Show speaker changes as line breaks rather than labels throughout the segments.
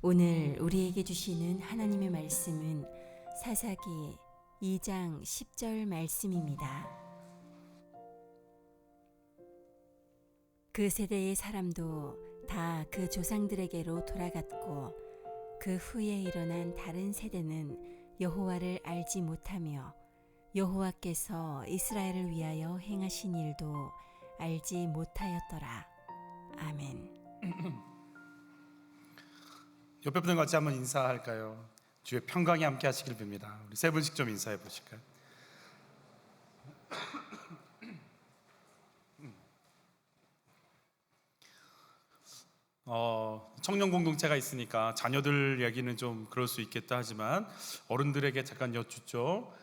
오늘 우리에게 주시는 하나님의 말씀은 사사기 2장 10절 말씀입니다. 그 세대의 사람도 다 그 조상들에게로 돌아갔고 그 후에 일어난 다른 세대는 여호와를 알지 못하며 여호와께서 이스라엘을 위하여 행하신 일도 알지 못하였더라. 아멘.
옆에 분들 같이 한번 인사할까요? 주의 평강이 함께 하시길 빕니다. 우리 세 분씩 좀 인사해 보실까요? 청년 공동체가 있으니까 자녀들 얘기는 좀 그럴 수 있겠다 하지만 어른들에게 잠깐 여쭙죠.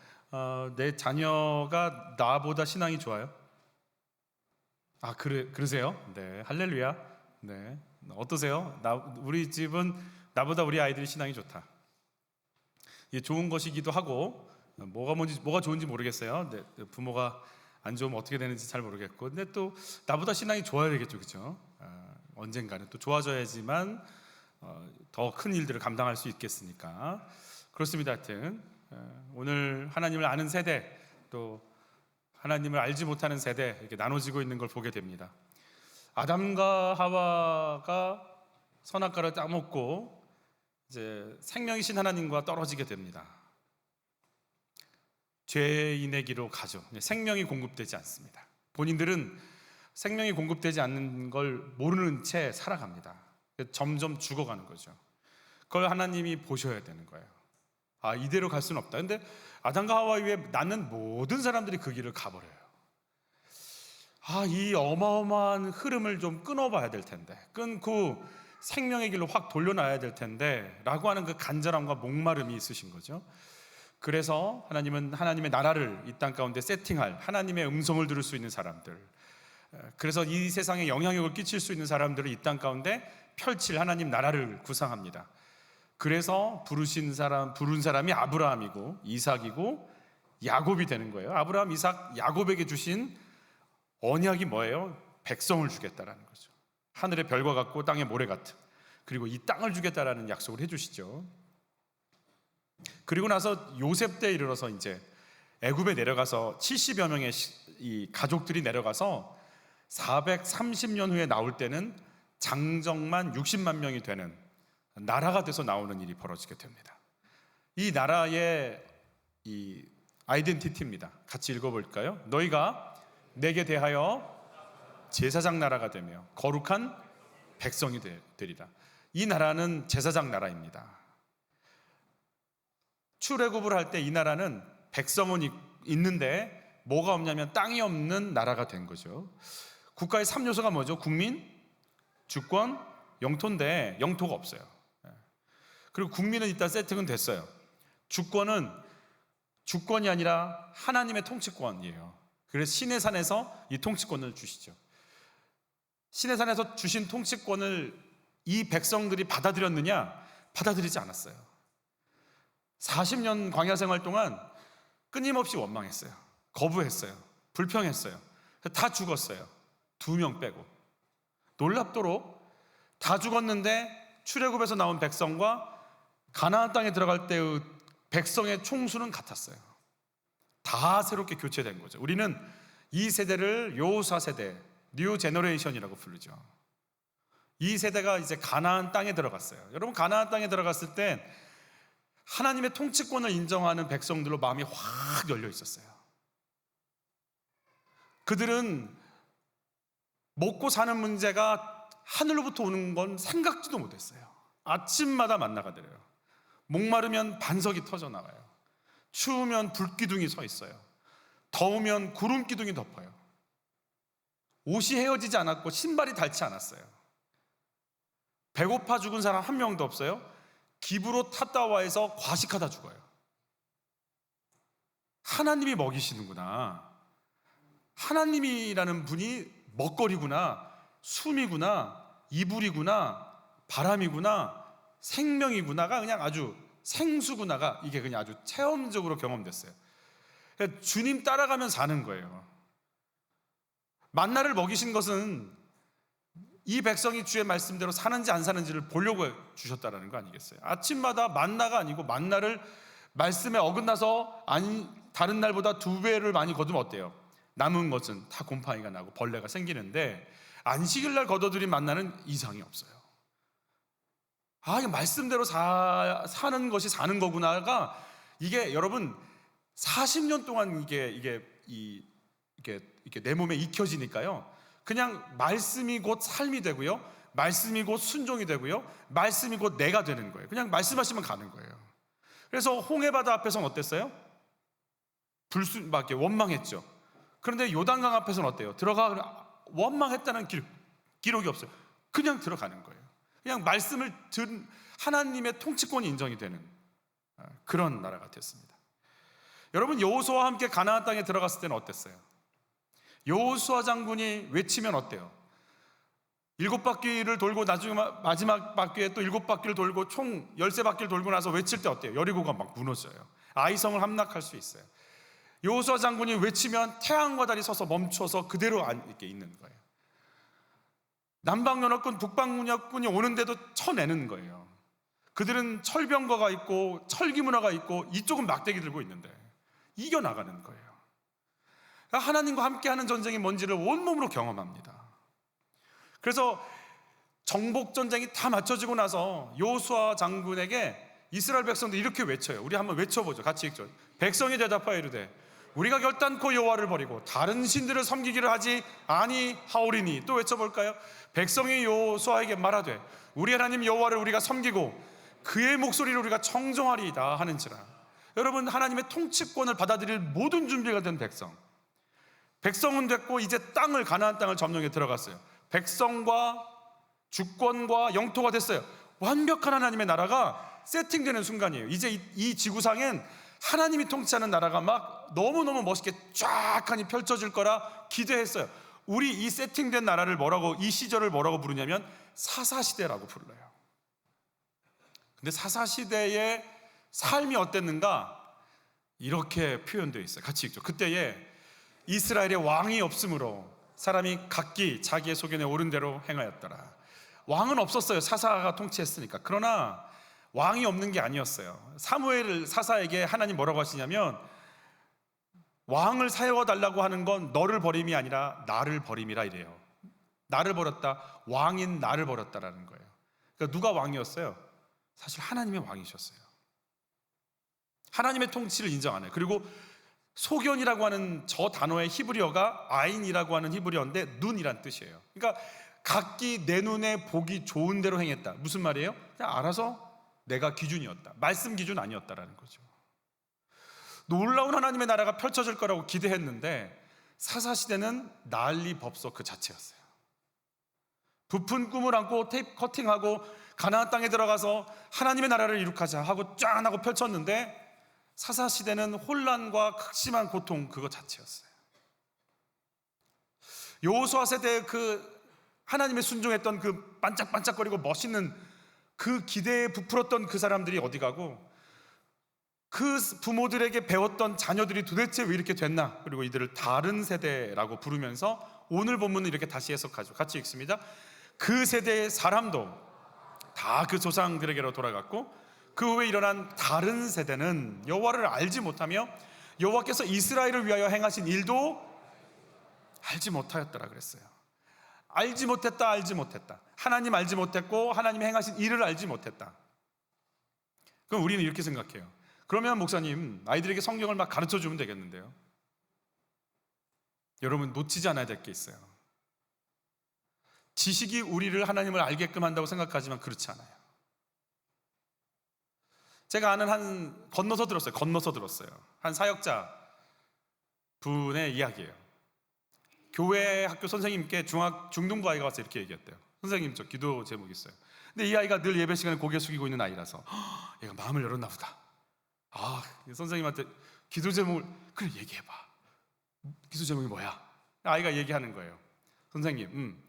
내 자녀가 나보다 신앙이 좋아요? 그러세요? 네, 할렐루야. 네, 어떠세요? 우리 집은 나보다 우리 아이들이 신앙이 좋다. 이게 좋은 것이기도 하고 뭐가 좋은지 모르겠어요. 네, 부모가 안 좋으면 어떻게 되는지 잘 모르겠고, 근데 또 나보다 신앙이 좋아야 되겠죠, 그렇죠? 언젠가는 또 좋아져야지만 더 큰 일들을 감당할 수 있겠으니까 그렇습니다. 하여튼 오늘 하나님을 아는 세대, 또 하나님을 알지 못하는 세대, 이렇게 나눠지고 있는 걸 보게 됩니다. 아담과 하와가 선악과를 따먹고 이제 생명이신 하나님과 떨어지게 됩니다. 죄인의 길로 가죠. 생명이 공급되지 않습니다. 본인들은 생명이 공급되지 않는 걸 모르는 채 살아갑니다. 점점 죽어가는 거죠. 그걸 하나님이 보셔야 되는 거예요. 이대로 갈 수는 없다. 근데 아담과 하와 위에 낳는 모든 사람들이 그 길을 가버려요. 이 어마어마한 흐름을 좀 끊어봐야 될 텐데, 끊고 생명의 길로 확 돌려놔야 될 텐데 라고 하는 그 간절함과 목마름이 있으신 거죠. 그래서 하나님은 하나님의 나라를 이 땅 가운데 세팅할, 하나님의 음성을 들을 수 있는 사람들, 그래서 이 세상에 영향력을 끼칠 수 있는 사람들을 이 땅 가운데 펼칠 하나님 나라를 구상합니다. 그래서 부른 사람이 아브라함이고 이삭이고 야곱이 되는 거예요. 아브라함, 이삭, 야곱에게 주신 언약이 뭐예요? 백성을 주겠다라는 거죠. 하늘의 별과 같고 땅의 모래 같은, 그리고 이 땅을 주겠다라는 약속을 해주시죠. 그리고 나서 요셉 때에 이르러서 이제 애굽에 내려가서 70여 명의 이 가족들이 내려가서 430년 후에 나올 때는 장정만 60만 명이 되는 나라가 돼서 나오는 일이 벌어지게 됩니다. 이 나라의 이 아이덴티티입니다. 같이 읽어볼까요? 너희가 내게 대하여 제사장 나라가 되며 거룩한 백성이 되리라. 이 나라는 제사장 나라입니다. 출애굽을 할 때 이 나라는 백성은 있는데 뭐가 없냐면 땅이 없는 나라가 된 거죠. 국가의 3요소가 뭐죠? 국민, 주권, 영토인데 영토가 없어요. 그리고 국민은 일단 세팅은 됐어요. 주권이 아니라 하나님의 통치권이에요. 그래서 시내산에서 이 통치권을 주시죠. 시내산에서 주신 통치권을 이 백성들이 받아들였느냐? 받아들이지 않았어요. 40년 광야 생활 동안 끊임없이 원망했어요. 거부했어요. 불평했어요. 다 죽었어요. 2명 빼고. 놀랍도록 다 죽었는데 출애굽에서 나온 백성과 가나안 땅에 들어갈 때의 백성의 총수는 같았어요. 다 새롭게 교체된 거죠. 우리는 이 세대를 요사 세대, 뉴 제너레이션이라고 부르죠. 이 세대가 이제 가나안 땅에 들어갔어요. 여러분, 가나안 땅에 들어갔을 때 하나님의 통치권을 인정하는 백성들로 마음이 확 열려 있었어요. 그들은 먹고 사는 문제가 하늘로부터 오는 건 생각지도 못했어요. 아침마다 만나가 드려요. 목마르면 반석이 터져 나와요. 추우면 불기둥이 서 있어요. 더우면 구름 기둥이 덮어요. 옷이 헤어지지 않았고 신발이 닳지 않았어요. 배고파 죽은 사람 한 명도 없어요. 기부로 탔다와에서 과식하다 죽어요. 하나님이 먹이시는구나. 하나님이라는 분이 먹거리구나, 숨이구나, 이불이구나, 바람이구나, 생명이구나가 그냥 아주 생수구나가 이게 그냥 아주 체험적으로 경험됐어요. 주님 따라가면 사는 거예요. 만나를 먹이신 것은 이 백성이 주의 말씀대로 사는지 안 사는지를 보려고 주셨다라는 거 아니겠어요? 아침마다 만나가 아니고 만나를 말씀에 어긋나서 다른 날보다 2배를 많이 거두면 어때요? 남은 것은 다 곰팡이가 나고 벌레가 생기는데 안식일 날 거둬들인 만나는 이상이 없어요. 이게 말씀대로 사는 것이 사는 거구나가, 이게 여러분 40년 동안 이게 내 몸에 익혀지니까요. 그냥 말씀이 곧 삶이 되고요, 말씀이 곧 순종이 되고요, 말씀이 곧 내가 되는 거예요. 그냥 말씀하시면 가는 거예요. 그래서 홍해바다 앞에서는 어땠어요? 원망했죠. 그런데 요단강 앞에서는 어때요? 원망했다는 기록이 없어요. 그냥 들어가는 거예요. 그냥 말씀을 들은 하나님의 통치권이 인정이 되는 그런 나라가 됐습니다. 여러분, 여호수아와 함께 가나안 땅에 들어갔을 때는 어땠어요? 여호수아 장군이 외치면 어때요? 7바퀴를 돌고 나중에 마지막 바퀴에 또 7바퀴를 돌고 총 13바퀴를 돌고 나서 외칠 때 어때요? 여리고가 막 무너져요. 아이성을 함락할 수 있어요. 여호수아 장군이 외치면 태양과 달이 서서 멈춰서 그대로 이렇게 있는 거예요. 남방연합군, 북방연합군이 오는데도 쳐내는 거예요. 그들은 철병거가 있고 철기문화가 있고 이쪽은 막대기 들고 있는데 이겨나가는 거예요. 하나님과 함께하는 전쟁이 뭔지를 온몸으로 경험합니다. 그래서 정복전쟁이 다 맞춰지고 나서 여호수아 장군에게 이스라엘 백성들 이렇게 외쳐요. 우리 한번 외쳐보죠. 같이 읽죠. 백성이 대답하여 이르되 우리가 결단코 여호와를 버리고 다른 신들을 섬기기를 하지 아니하오리니. 또 외쳐볼까요? 백성이 여호수아에게 말하되 우리 하나님 여호와를 우리가 섬기고 그의 목소리를 우리가 청종하리이다 하는지라. 여러분, 하나님의 통치권을 받아들일 모든 준비가 된 백성은 됐고 이제 가나안 땅을 점령해 들어갔어요. 백성과 주권과 영토가 됐어요. 완벽한 하나님의 나라가 세팅되는 순간이에요. 이제 이 지구상엔 하나님이 통치하는 나라가 막 너무너무 멋있게 쫙 하니 펼쳐질 거라 기대했어요. 우리 이 세팅된 나라를 이 시절을 뭐라고 부르냐면 사사시대라고 불러요. 근데 사사시대의 삶이 어땠는가? 이렇게 표현되어 있어요. 같이 읽죠. 그때에 이스라엘에 왕이 없으므로 사람이 각기 자기의 소견에 옳은 대로 행하였더라. 왕은 없었어요. 사사가 통치했으니까. 그러나 왕이 없는 게 아니었어요. 사사에게 하나님 뭐라고 하시냐면 왕을 세워달라고 하는 건 너를 버림이 아니라 나를 버림이라 이래요. 나를 버렸다, 왕인 나를 버렸다라는 거예요. 그러니까 누가 왕이었어요? 사실 하나님의 왕이셨어요. 하나님의 통치를 인정 안 해요. 그리고 소견이라고 하는 저 단어의 히브리어가 아인이라고 하는 히브리어인데 눈이란 뜻이에요. 그러니까 각기 내 눈에 보기 좋은 대로 행했다. 무슨 말이에요? 그냥 알아서 내가 기준이었다. 말씀 기준 아니었다라는 거죠. 놀라운 하나님의 나라가 펼쳐질 거라고 기대했는데 사사시대는 난리 법석 그 자체였어요. 부푼 꿈을 안고 테이프 커팅하고 가나안 땅에 들어가서 하나님의 나라를 이룩하자 하고 쫙 하고 펼쳤는데 사사시대는 혼란과 극심한 고통 그거 자체였어요. 여호수아 세대의 그 하나님의 순종했던 그 반짝반짝거리고 멋있는 그 기대에 부풀었던 그 사람들이 어디 가고 그 부모들에게 배웠던 자녀들이 도대체 왜 이렇게 됐나? 그리고 이들을 다른 세대라고 부르면서 오늘 본문은 이렇게 다시 해석하죠. 같이 읽습니다. 그 세대의 사람도 다 그 조상들에게로 돌아갔고 그 후에 일어난 다른 세대는 여호와를 알지 못하며 여호와께서 이스라엘을 위하여 행하신 일도 알지 못하였더라 그랬어요. 알지 못했다. 하나님 알지 못했고 하나님이 행하신 일을 알지 못했다. 그럼 우리는 이렇게 생각해요. 그러면 목사님, 아이들에게 성경을 막 가르쳐주면 되겠는데요. 여러분, 놓치지 않아야 될 게 있어요. 지식이 우리를 하나님을 알게끔 한다고 생각하지만 그렇지 않아요. 제가 아는 건너서 들었어요. 한 사역자 분의 이야기예요. 교회 학교 선생님께 중등부 아이가 와서 이렇게 얘기했대요. 선생님, 저 기도 제목 있어요. 근데 이 아이가 늘 예배 시간에 고개 숙이고 있는 아이라서 얘가 마음을 열었나 보다. 선생님한테 기도 제목을 그래 얘기해봐. 기도 제목이 뭐야? 아이가 얘기하는 거예요. 선생님,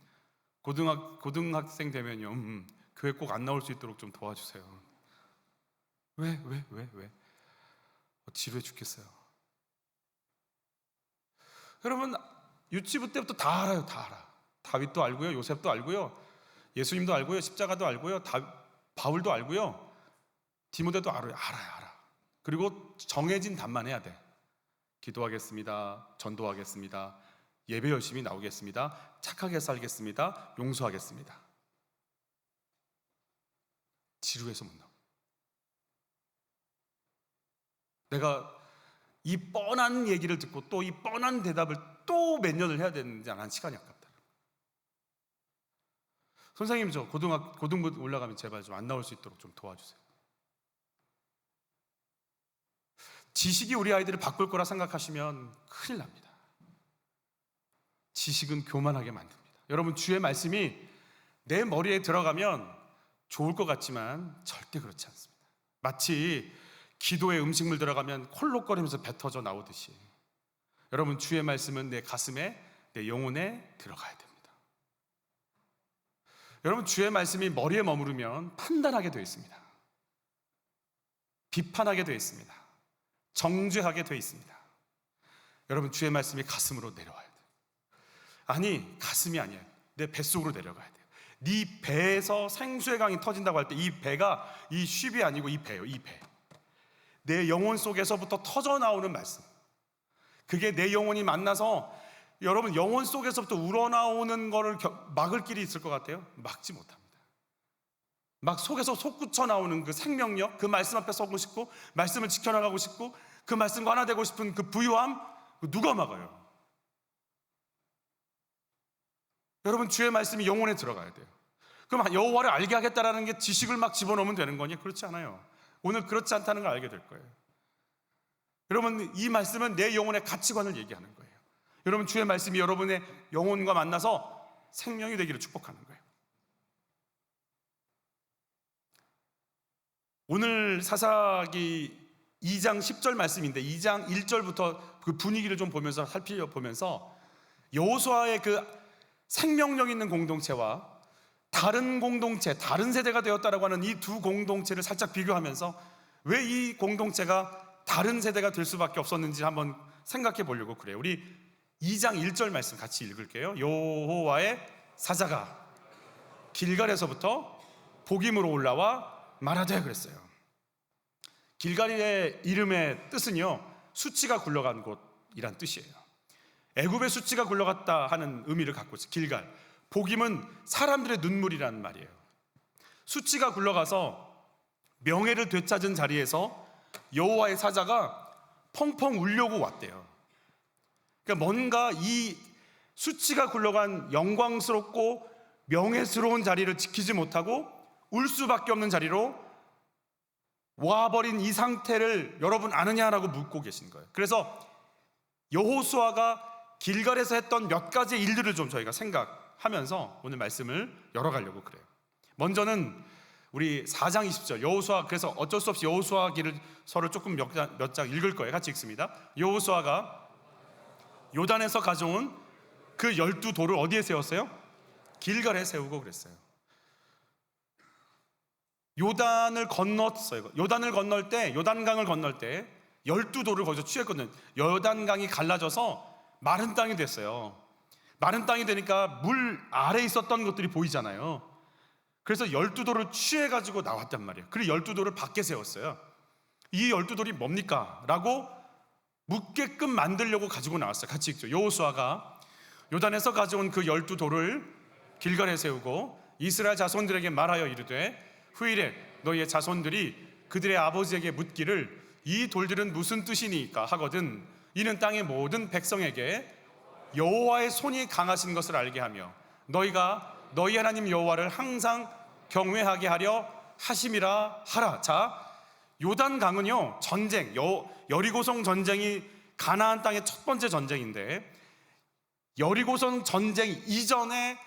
고등학생 되면요, 교회 꼭 안 나올 수 있도록 좀 도와주세요. 왜? 지루해 죽겠어요. 여러분, 유치부 때부터 다 알아요. 다 알아. 다윗도 알고요, 요셉도 알고요. 예수님도 알고요, 십자가도 알고요, 바울도 알고요, 디모데도 알아요. 그리고 정해진 답만 해야 돼. 기도하겠습니다, 전도하겠습니다, 예배 열심히 나오겠습니다, 착하게 살겠습니다, 용서하겠습니다. 지루해서 못 나와. 내가 이 뻔한 얘기를 듣고 또 이 뻔한 대답을 또 몇 년을 해야 되는지 안 한 시간이 아깝다. 선생님, 저 고등부 올라가면 제발 좀 안 나올 수 있도록 좀 도와주세요. 지식이 우리 아이들을 바꿀 거라 생각하시면 큰일 납니다. 지식은 교만하게 만듭니다. 여러분, 주의 말씀이 내 머리에 들어가면 좋을 것 같지만 절대 그렇지 않습니다. 마치 기도에 음식물 들어가면 콜록거리면서 배 터져 나오듯이 여러분, 주의 말씀은 내 가슴에, 내 영혼에 들어가야 됩니다. 여러분, 주의 말씀이 머리에 머무르면 판단하게 되어 있습니다. 비판하게 되어 있습니다. 정죄하게 되어 있습니다. 여러분, 주의 말씀이 가슴으로 내려와야 돼요. 아니, 가슴이 아니에요. 내 뱃속으로 내려가야 돼요. 네 배에서 생수의 강이 터진다고 할 때 이 배가 이 쉽이 아니고 이 배예요. 이 배. 내 영혼 속에서부터 터져 나오는 말씀. 그게 내 영혼이 만나서 여러분, 영혼 속에서부터 우러나오는 거를 막을 길이 있을 것 같아요? 막지 못합니다. 막 속에서 솟구쳐 나오는 그 생명력, 그 말씀 앞에 서고 싶고 말씀을 지켜나가고 싶고 그 말씀과 하나 되고 싶은 그 부유함, 누가 막아요? 여러분, 주의 말씀이 영혼에 들어가야 돼요. 그럼 여호와를 알게 하겠다라는 게 지식을 막 집어넣으면 되는 거냐? 그렇지 않아요. 오늘 그렇지 않다는 걸 알게 될 거예요. 여러분, 이 말씀은 내 영혼의 가치관을 얘기하는 거예요. 여러분, 주의 말씀이 여러분의 영혼과 만나서 생명이 되기를 축복하는 거예요. 오늘 사사기 2장 10절 말씀인데 2장 1절부터 그 분위기를 좀 보면서 살펴보면서 여호수아의 그 생명력 있는 공동체와 다른 공동체, 다른 세대가 되었다라고 하는 이 두 공동체를 살짝 비교하면서 왜 이 공동체가 다른 세대가 될 수밖에 없었는지 한번 생각해 보려고 그래요. 우리 2장 1절 말씀 같이 읽을게요. 여호와의 사자가 길갈에서부터 복임으로 올라와 말하되 그랬어요. 길갈의 이름의 뜻은요, 수치가 굴러간 곳이란 뜻이에요. 애굽의 수치가 굴러갔다 하는 의미를 갖고 있어요. 길갈. 복임은 사람들의 눈물이라는 말이에요. 수치가 굴러가서 명예를 되찾은 자리에서 여호와의 사자가 펑펑 울려고 왔대요. 그러니까 뭔가 이 수치가 굴러간 영광스럽고 명예스러운 자리를 지키지 못하고 울 수밖에 없는 자리로 와버린 이 상태를 여러분 아느냐라고 묻고 계신 거예요. 그래서 여호수아가 길갈에서 했던 몇 가지 일들을 좀 저희가 생각하면서 오늘 말씀을 열어가려고 그래요. 먼저는 우리 4장 20절 여호수아, 그래서 어쩔 수 없이 여호수아기서를 조금 몇 장 읽을 거예요. 같이 읽습니다. 여호수아가 요단에서 가져온 그 12돌을 어디에 세웠어요? 길갈에 세우고 그랬어요. 요단을 건넜어요. 요단을 건널 때, 요단강을 건널 때 12돌을 거기서 취했거든요. 요단강이 갈라져서 마른 땅이 됐어요. 마른 땅이 되니까 물 아래에 있었던 것들이 보이잖아요. 그래서 12돌을 취해가지고 나왔단 말이에요. 그리고 12돌을 밖에 세웠어요. 이 12돌이 뭡니까? 라고 묻게끔 만들려고 가지고 나왔어요. 같이 읽죠. 여호수아가 요단에서 가져온 그 12돌을 길갈에 세우고 이스라엘 자손들에게 말하여 이르되 후일에 너희의 자손들이 그들의 아버지에게 묻기를 이 돌들은 무슨 뜻이니까 하거든 이는 땅의 모든 백성에게 여호와의 손이 강하신 것을 알게 하며 너희가 너희 하나님 여호와를 항상 경외하게 하려 하심이라 하라. 자, 요단강은요 전쟁, 여리고성 전쟁이 가나안 땅의 첫 번째 전쟁인데 여리고성 전쟁 이전에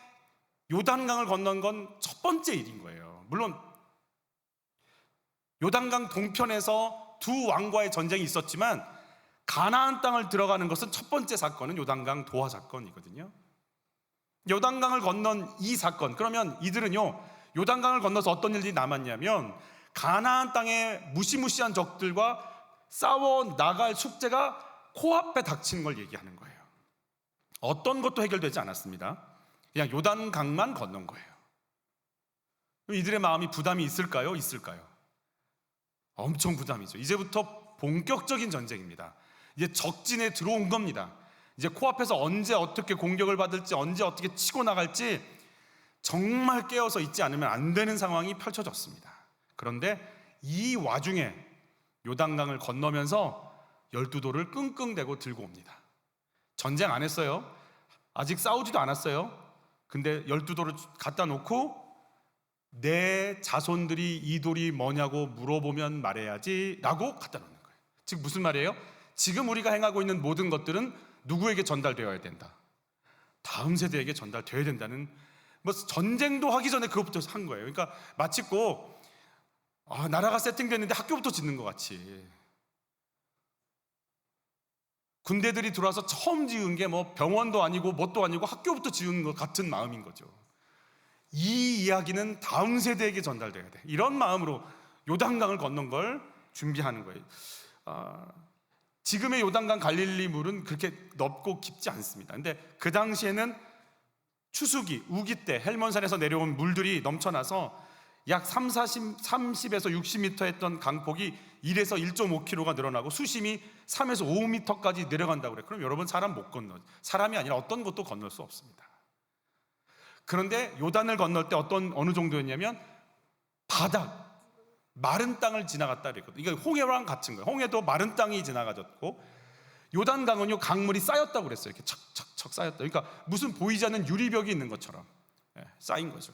요단강을 건넌 건 첫 번째 일인 거예요. 물론 요단강 동편에서 두 왕과의 전쟁이 있었지만 가나안 땅을 들어가는 것은 첫 번째 사건은 요단강 도하 사건이거든요. 요단강을 건넌 이 사건, 그러면 이들은요 요단강을 건너서 어떤 일이 남았냐면 가나안 땅의 무시무시한 적들과 싸워 나갈 숙제가 코앞에 닥친 걸 얘기하는 거예요. 어떤 것도 해결되지 않았습니다. 그냥 요단강만 건넌 거예요. 이들의 마음이 부담이 있을까요? 있을까요? 엄청 부담이죠. 이제부터 본격적인 전쟁입니다. 이제 적진에 들어온 겁니다. 이제 코앞에서 언제 어떻게 공격을 받을지, 언제 어떻게 치고 나갈지 정말 깨어서 있지 않으면 안 되는 상황이 펼쳐졌습니다. 그런데 이 와중에 요단강을 건너면서 12돌을 끙끙대고 들고 옵니다. 전쟁 안 했어요. 아직 싸우지도 않았어요. 근데 12돌을 갖다 놓고 내 자손들이 이 돌이 뭐냐고 물어보면 말해야지 라고 갖다 놓는 거예요. 즉 무슨 말이에요? 지금 우리가 행하고 있는 모든 것들은 누구에게 전달되어야 된다? 다음 세대에게 전달되어야 된다는, 뭐 전쟁도 하기 전에 그것부터 한 거예요. 그러니까 마치 꼭 나라가 세팅됐는데 학교부터 짓는 것 같이, 군대들이 들어와서 처음 지은 게 뭐 병원도 아니고 뭣도 아니고 학교부터 지은 것 같은 마음인 거죠. 이 이야기는 다음 세대에게 전달돼야 돼. 이런 마음으로 요단강을 건넌 걸 준비하는 거예요. 지금의 요단강 갈릴리 물은 그렇게 넓고 깊지 않습니다. 근데 그 당시에는 추수기, 우기 때 헬몬산에서 내려온 물들이 넘쳐나서 약 30에서 60m 했던 강폭이 1에서 1.5km가 늘어나고 수심이 3에서 5m까지 내려간다고 그래요. 그럼 여러분, 사람 못 건너, 사람이 아니라 어떤 것도 건널 수 없습니다. 그런데 요단을 건널 때 어느 정도였냐면 바닥, 마른 땅을 지나갔다 그랬거든요. 이게 홍해랑 같은 거예요. 홍해도 마른 땅이 지나가졌고, 요단강은요 강물이 쌓였다고 그랬어요. 이렇게 척척척 쌓였다. 그러니까 무슨 보이지 않는 유리벽이 있는 것처럼 쌓인 거죠.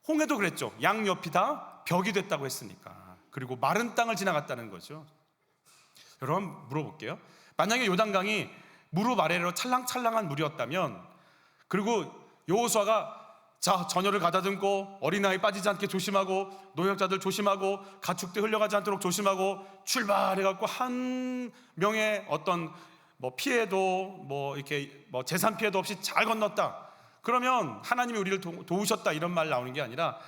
홍해도 그랬죠. 양옆이 다 벽이 됐다고 했으니까. 그리고 마른 땅을 지나갔다는 거죠. 여러분, 물어볼게요. 만약에 요단강이 무릎 아래로 찰랑찰랑한 물이었다면, 그리고 여호수아가 자, 전열을 가다듬고 어린아이 빠지지 않게 조심하고 노약자들 조심하고 가축들 흘려가지 않도록 조심하고 출발해갖고 한 명의 어떤 피해도 이렇게 재산 피해도 없이 잘 건넜다. 그러면 하나님이 우리를 도우셨다 이런 말 나오는 게 아니라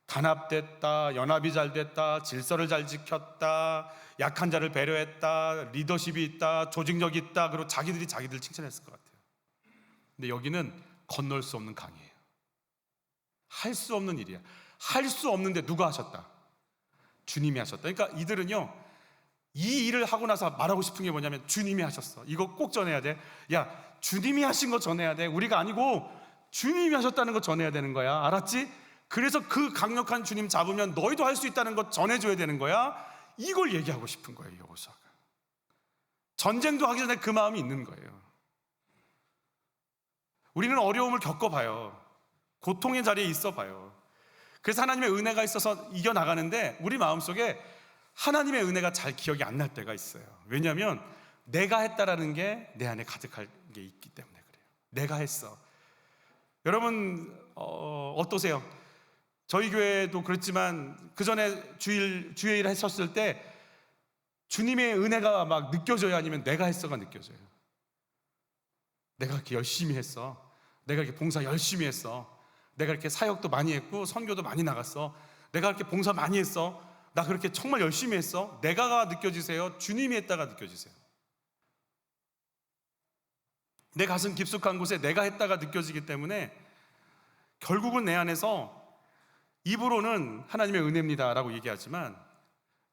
단합됐다, 연합이 잘 됐다, 질서를 잘 지켰다, 약한 자를 배려했다, 리더십이 있다, 조직력이 있다, 그리고 자기들 칭찬했을 것 같아요. 근데 여기는 건널 수 없는 강이에요. 할 수 없는 일이야. 할 수 없는데 누가 하셨다? 주님이 하셨다. 그러니까 이들은요, 이 일을 하고 나서 말하고 싶은 게 뭐냐면 주님이 하셨어. 이거 꼭 전해야 돼. 야, 주님이 하신 거 전해야 돼. 우리가 아니고 주님이 하셨다는 거 전해야 되는 거야. 알았지? 그래서 그 강력한 주님 잡으면 너희도 할 수 있다는 거 전해줘야 되는 거야. 이걸 얘기하고 싶은 거예요, 여호수아가. 전쟁도 하기 전에 그 마음이 있는 거예요. 우리는 어려움을 겪어봐요. 고통의 자리에 있어봐요. 그래서 하나님의 은혜가 있어서 이겨나가는데 우리 마음속에 하나님의 은혜가 잘 기억이 안 날 때가 있어요. 왜냐하면 내가 했다라는 게 내 안에 가득할 게 있기 때문에 그래요. 내가 했어. 여러분 어떠세요? 저희 교회도 그렇지만 그 전에 주일을 했었을 때 주님의 은혜가 막 느껴져요? 아니면 내가 했어가 느껴져요? 내가 이렇게 열심히 했어. 내가 이렇게 봉사 열심히 했어. 내가 이렇게 사역도 많이 했고 선교도 많이 나갔어. 내가 이렇게 봉사 많이 했어. 나 그렇게 정말 열심히 했어. 내가가 느껴지세요? 주님이 했다가 느껴지세요? 내 가슴 깊숙한 곳에 내가 했다가 느껴지기 때문에 결국은 내 안에서 입으로는 하나님의 은혜입니다 라고 얘기하지만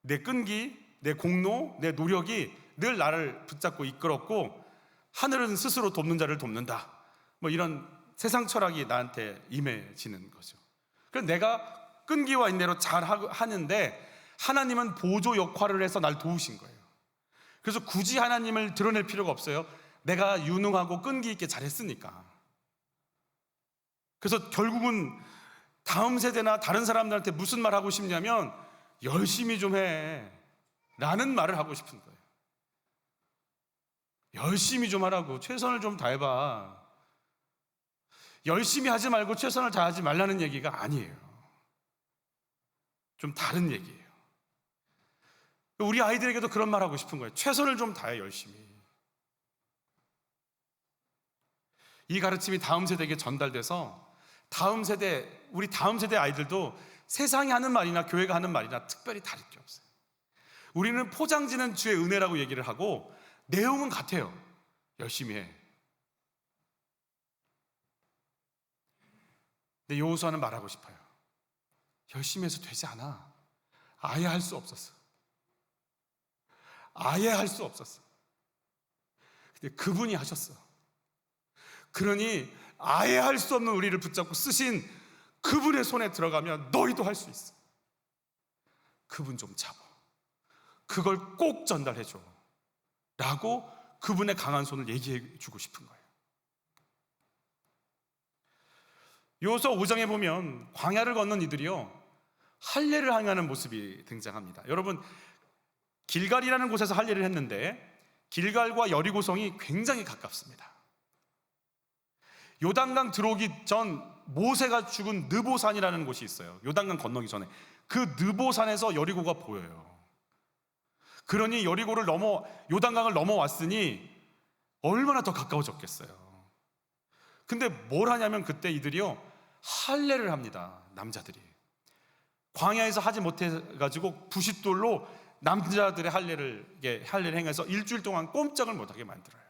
내 끈기, 내 공로, 내 노력이 늘 나를 붙잡고 이끌었고 하늘은 스스로 돕는 자를 돕는다, 이런 세상 철학이 나한테 임해지는 거죠. 그래서 내가 끈기와 인내로 잘 하는데 하나님은 보조 역할을 해서 날 도우신 거예요. 그래서 굳이 하나님을 드러낼 필요가 없어요. 내가 유능하고 끈기 있게 잘했으니까. 그래서 결국은 다음 세대나 다른 사람들한테 무슨 말 하고 싶냐면 열심히 좀 해 라는 말을 하고 싶은 거예요. 열심히 좀 하라고, 최선을 좀 다해봐. 열심히 하지 말고 최선을 다하지 말라는 얘기가 아니에요. 좀 다른 얘기예요. 우리 아이들에게도 그런 말 하고 싶은 거예요. 최선을 좀 다해, 열심히. 이 가르침이 다음 세대에게 전달돼서 우리 다음 세대 아이들도 세상이 하는 말이나 교회가 하는 말이나 특별히 다를 게 없어요. 우리는 포장지는 주의 은혜라고 얘기를 하고 내용은 같아요. 열심히 해. 근데 여호수아는 말하고 싶어요. 열심히 해서 되지 않아. 아예 할 수 없었어. 아예 할 수 없었어. 근데 그분이 하셨어. 그러니 아예 할 수 없는 우리를 붙잡고 쓰신 그분의 손에 들어가면 너희도 할 수 있어. 그분 좀 잡아. 그걸 꼭 전달해 줘. 라고 그분의 강한 손을 얘기해 주고 싶은 거예요. 요서 5장에 보면 광야를 건넌 이들이요, 할례를 행하는 모습이 등장합니다. 여러분, 길갈이라는 곳에서 할례를 했는데 길갈과 여리고성이 굉장히 가깝습니다. 요단강 들어오기 전 모세가 죽은 느보산이라는 곳이 있어요. 요단강 건너기 전에 그 느보산에서 여리고가 보여요. 그러니 여리고를 요단강을 넘어왔으니 얼마나 더 가까워졌겠어요. 근데 뭘 하냐면 그때 이들이요, 할례를 합니다. 남자들이 광야에서 하지 못해가지고 부싯돌로 남자들의 할례를 행해서 일주일 동안 꼼짝을 못하게 만들어요.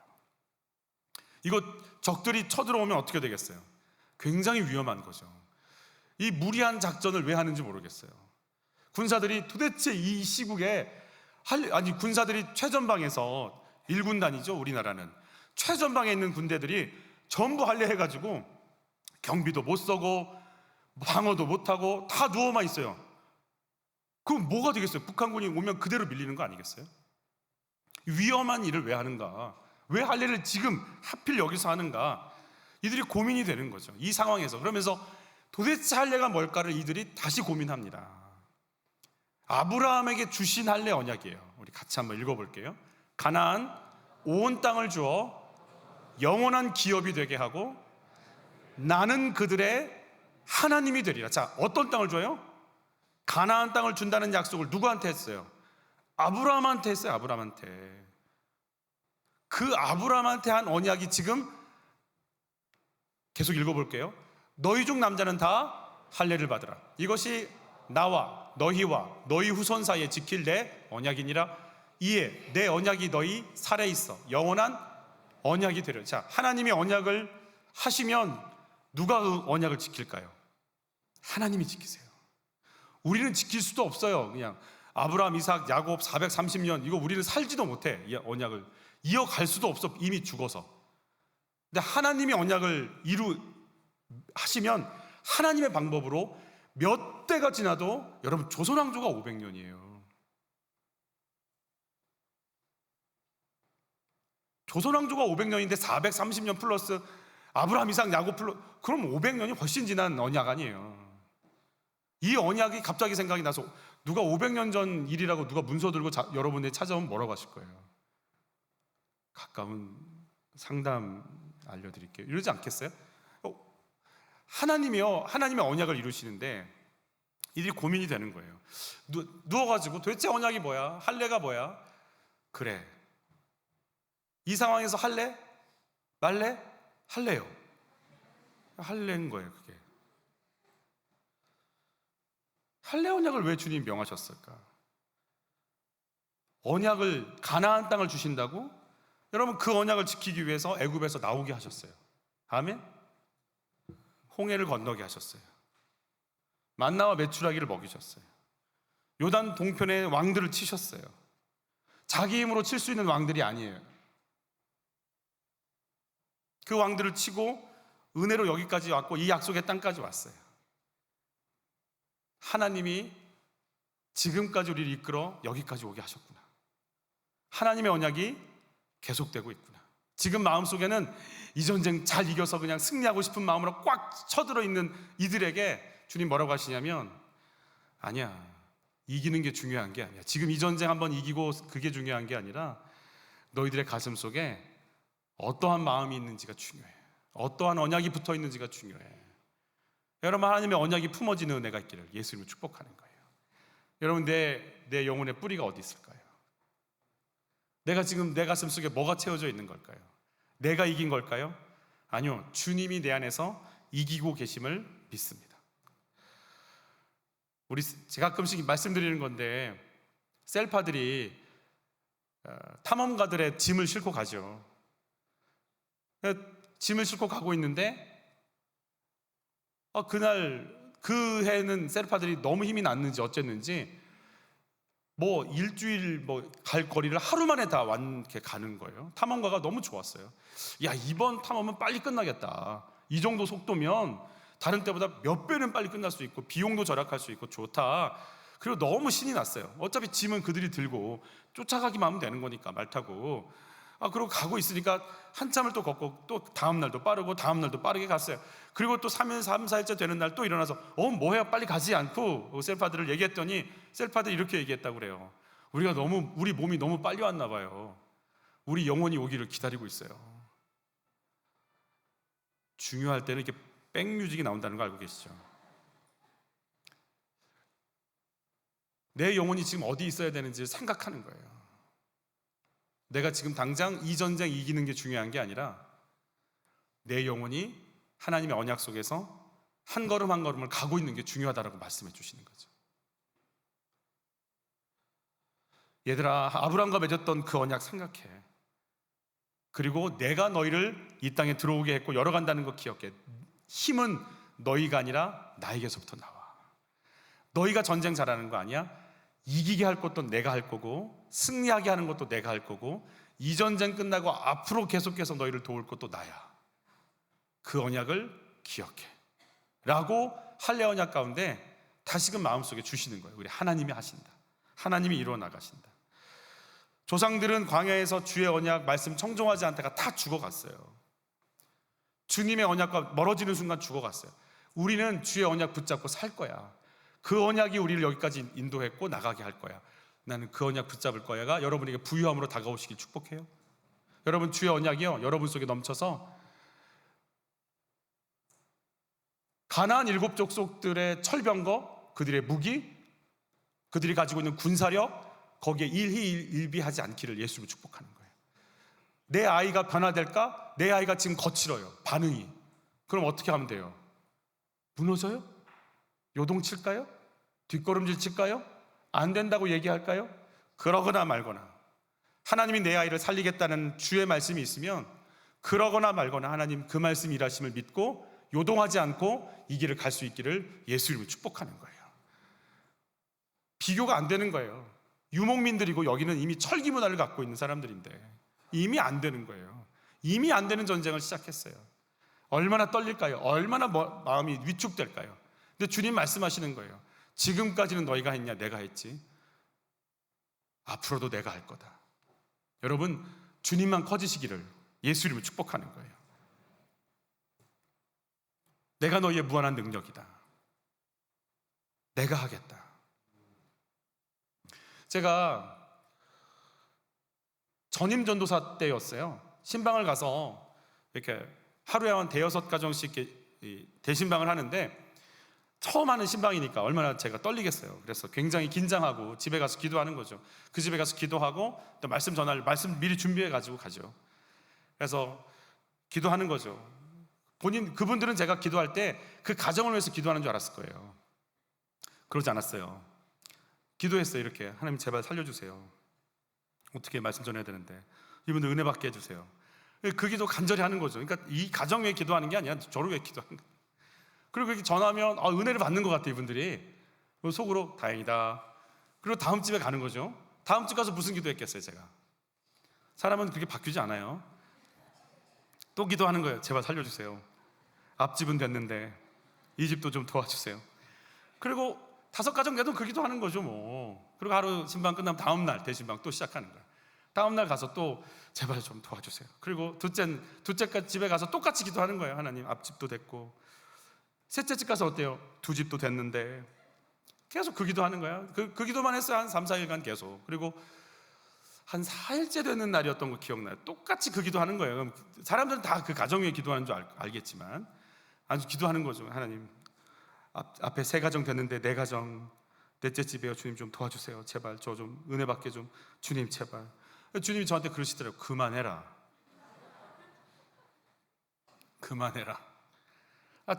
이거 적들이 쳐들어오면 어떻게 되겠어요? 굉장히 위험한 거죠. 이 무리한 작전을 왜 하는지 모르겠어요. 군사들이 도대체 이 시국에 군사들이 최전방에서 1군단이죠. 우리나라는 최전방에 있는 군대들이 전부 할례해가지고 경비도 못 서고 방어도 못하고 다 누워만 있어요. 그럼 뭐가 되겠어요? 북한군이 오면 그대로 밀리는 거 아니겠어요? 위험한 일을 왜 하는가? 왜 할례를 지금 하필 여기서 하는가? 이들이 고민이 되는 거죠. 이 상황에서. 그러면서 도대체 할례가 뭘까를 이들이 다시 고민합니다. 아브라함에게 주신 할례 언약이에요. 우리 같이 한번 읽어볼게요. 가나안 온 땅을 주어 영원한 기업이 되게 하고 나는 그들의 하나님이 되리라. 자, 어떤 땅을 줘요? 가나안 땅을 준다는 약속을 누구한테 했어요? 아브라함한테 했어요. 아브라함한테. 그 아브라함한테 한 언약이 지금 계속 읽어볼게요. 너희 중 남자는 다 할례를 받으라. 이것이 나와 너희와 너희 후손 사이에 지킬 내 언약이니라. 이에 내 언약이 너희 살에 있어 영원한 언약이 되려. 자, 하나님이 언약을 하시면 누가 그 언약을 지킬까요? 하나님이 지키세요. 우리는 지킬 수도 없어요. 그냥 아브라함, 이삭, 야곱 430년 이거 우리는 살지도 못해. 이 언약을 이어갈 수도 없어. 이미 죽어서. 근데 하나님이 언약을 하시면 하나님의 방법으로 몇 대가 지나도, 여러분 조선왕조가 500년이에요. 조선왕조가 500년인데 430년 플러스 아브라함, 이삭, 야곱 플러스, 그럼 500년이 훨씬 지난 언약 아니에요. 이 언약이 갑자기 생각이 나서 누가 500년 전 일이라고 누가 문서 들고 여러분들이 찾아오면 뭐라고 하실 거예요? 가까운 상담 알려드릴게요. 이러지 않겠어요? 하나님이요, 하나님의 언약을 이루시는데 이들이 고민이 되는 거예요. 누워가지고 도대체 언약이 뭐야? 할례가 뭐야? 그래, 이 상황에서 할례? 말례? 할례요. 할례인 거예요. 그게 할례 언약을 왜 주님 명하셨을까? 언약을, 가나안 땅을 주신다고? 여러분, 그 언약을 지키기 위해서 애굽에서 나오게 하셨어요. 아멘? 홍해를 건너게 하셨어요. 만나와 메추라기를 먹이셨어요. 요단 동편에 왕들을 치셨어요. 자기 힘으로 칠 수 있는 왕들이 아니에요. 그 왕들을 치고 은혜로 여기까지 왔고 이 약속의 땅까지 왔어요. 하나님이 지금까지 우리를 이끌어 여기까지 오게 하셨구나. 하나님의 언약이 계속되고 있구나. 지금 마음속에는 이 전쟁 잘 이겨서 그냥 승리하고 싶은 마음으로 꽉 쳐들어 있는 이들에게 주님 뭐라고 하시냐면, 아니야, 이기는 게 중요한 게 아니야. 지금 이 전쟁 한번 이기고 그게 중요한 게 아니라 너희들의 가슴 속에 어떠한 마음이 있는지가 중요해. 어떠한 언약이 붙어 있는지가 중요해. 여러분, 하나님의 언약이 품어지는 은혜가 있기를 예수님을 축복하는 거예요. 여러분, 내 영혼의 뿌리가 어디 있을까요? 내가 지금 내 가슴 속에 뭐가 채워져 있는 걸까요? 내가 이긴 걸까요? 아니요, 주님이 내 안에서 이기고 계심을 믿습니다. 제가 가끔씩 말씀드리는 건데, 셀파들이 탐험가들의 짐을 싣고 가죠. 짐을 싣고 가고 있는데 그날 그 해는 세르파들이 너무 힘이 났는지 어쨌는지 뭐 일주일 뭐 갈 거리를 하루 만에 다 이렇게 가는 거예요. 탐험가가 너무 좋았어요. 야, 이번 탐험은 빨리 끝나겠다. 이 정도 속도면 다른 때보다 몇 배는 빨리 끝날 수 있고 비용도 절약할 수 있고 좋다. 그리고 너무 신이 났어요. 어차피 짐은 그들이 들고 쫓아가기만 하면 되는 거니까, 말 타고. 그리고 가고 있으니까 한참을 또 걷고 또 다음 날도 빠르고 다음 날도 빠르게 갔어요. 그리고 또 3일, 3, 4일째 되는 날 또 일어나서 뭐해요, 빨리 가지 않고 셀파들을 얘기했더니 셀파들이 이렇게 얘기했다고 그래요. 우리 몸이 너무 빨리 왔나 봐요. 우리 영혼이 오기를 기다리고 있어요. 중요할 때는 이렇게 백뮤직이 나온다는 거 알고 계시죠? 내 영혼이 지금 어디 있어야 되는지 생각하는 거예요. 내가 지금 당장 이 전쟁 이기는 게 중요한 게 아니라 내 영혼이 하나님의 언약 속에서 한 걸음 한 걸음을 가고 있는 게 중요하다라고 말씀해 주시는 거죠. 얘들아, 아브라함과 맺었던 그 언약 생각해. 그리고 내가 너희를 이 땅에 들어오게 했고 열어간다는 거 기억해. 힘은 너희가 아니라 나에게서부터 나와. 너희가 전쟁 잘하는 거 아니야. 이기게 할 것도 내가 할 거고 승리하게 하는 것도 내가 할 거고 이 전쟁 끝나고 앞으로 계속해서 너희를 도울 것도 나야. 그 언약을 기억해 라고 할례 언약 가운데 다시금 마음속에 주시는 거예요. 우리 하나님이 하신다. 하나님이 이루어 나가신다. 조상들은 광야에서 주의 언약 말씀 청종하지 않다가 다 죽어갔어요. 주님의 언약과 멀어지는 순간 죽어갔어요. 우리는 주의 언약 붙잡고 살 거야. 그 언약이 우리를 여기까지 인도했고 나가게 할 거야. 나는 그 언약 붙잡을 거야가 여러분에게 부유함으로 다가오시길 축복해요. 여러분, 주의 언약이요, 여러분 속에 넘쳐서 가나안 7 족속들의 철병거, 그들의 무기, 그들이 가지고 있는 군사력, 거기에 일희일비하지 않기를 예수로 축복하는 거예요. 내 아이가 변화될까? 내 아이가 지금 거칠어요, 반응이. 그럼 어떻게 하면 돼요? 무너져요? 요동칠까요? 뒷걸음질 칠까요? 안 된다고 얘기할까요? 그러거나 말거나. 하나님이 내 아이를 살리겠다는 주의 말씀이 있으면 그러거나 말거나 하나님 그 말씀 일하심을 믿고 요동하지 않고 이 길을 갈 수 있기를 예수 이름으로 축복하는 거예요. 비교가 안 되는 거예요. 유목민들이고 여기는 이미 철기 문화를 갖고 있는 사람들인데 이미 안 되는 거예요. 이미 안 되는 전쟁을 시작했어요. 얼마나 떨릴까요? 얼마나 마음이 위축될까요? 근데 주님 말씀하시는 거예요. 지금까지는 너희가 했냐? 내가 했지. 앞으로도 내가 할 거다. 여러분, 주님만 커지시기를 예수 이름으로 축복하는 거예요. 내가 너희의 무한한 능력이다. 내가 하겠다. 제가 전임 전도사 때였어요. 신방을 가서 이렇게 하루에 한 5-6가정씩 대신방을 하는데 처음 하는 신방이니까 얼마나 제가 떨리겠어요. 그래서 굉장히 긴장하고 집에 가서 기도하는 거죠. 그 집에 가서 기도하고 또 말씀 미리 준비해 가지고 가죠. 그래서 기도하는 거죠. 그분들은 제가 기도할 때 그 가정을 위해서 기도하는 줄 알았을 거예요. 그러지 않았어요. 기도했어요. 이렇게, 하나님 제발 살려주세요. 어떻게 말씀 전해야 되는데 이분들 은혜 받게 해주세요. 그 기도 간절히 하는 거죠. 그러니까 이 가정 위해 기도하는 게 아니라 저를 위해 기도하는 거예요. 그리고 이렇게 전하면 은혜를 받는 것 같아요, 이분들이. 속으로 다행이다. 그리고 다음 집에 가는 거죠. 다음 집 가서 무슨 기도했겠어요, 제가. 사람은 그렇게 바뀌지 않아요. 또 기도하는 거예요. 제발 살려주세요. 앞집은 됐는데 이 집도 좀 도와주세요. 그리고 5가정 내도 그 기도하는 거죠, 뭐. 그리고 하루 신방 끝나면 다음 날 대신방 또 시작하는 거예요. 다음 날 가서 또 제발 좀 도와주세요. 그리고 둘째 집에 가서 똑같이 기도하는 거예요. 하나님, 앞집도 됐고. 셋째 집 가서 어때요? 2집도 됐는데. 계속 그 기도하는 거예요. 그 기도만 했어요. 한 3-4일간 계속. 그리고 한 4일째 되는 날이었던 거 기억나요. 똑같이 그 기도하는 거예요. 그럼 사람들은 다 그 가정 위에 기도하는 줄 알겠지만 아주 기도하는 거죠. 하나님, 앞에 3가정 됐는데 4가정, 넷째 집에요. 주님 좀 도와주세요. 제발 저 좀 은혜 받게 좀, 주님 제발. 주님이 저한테 그러시더라고요. 그만해라. 그만해라.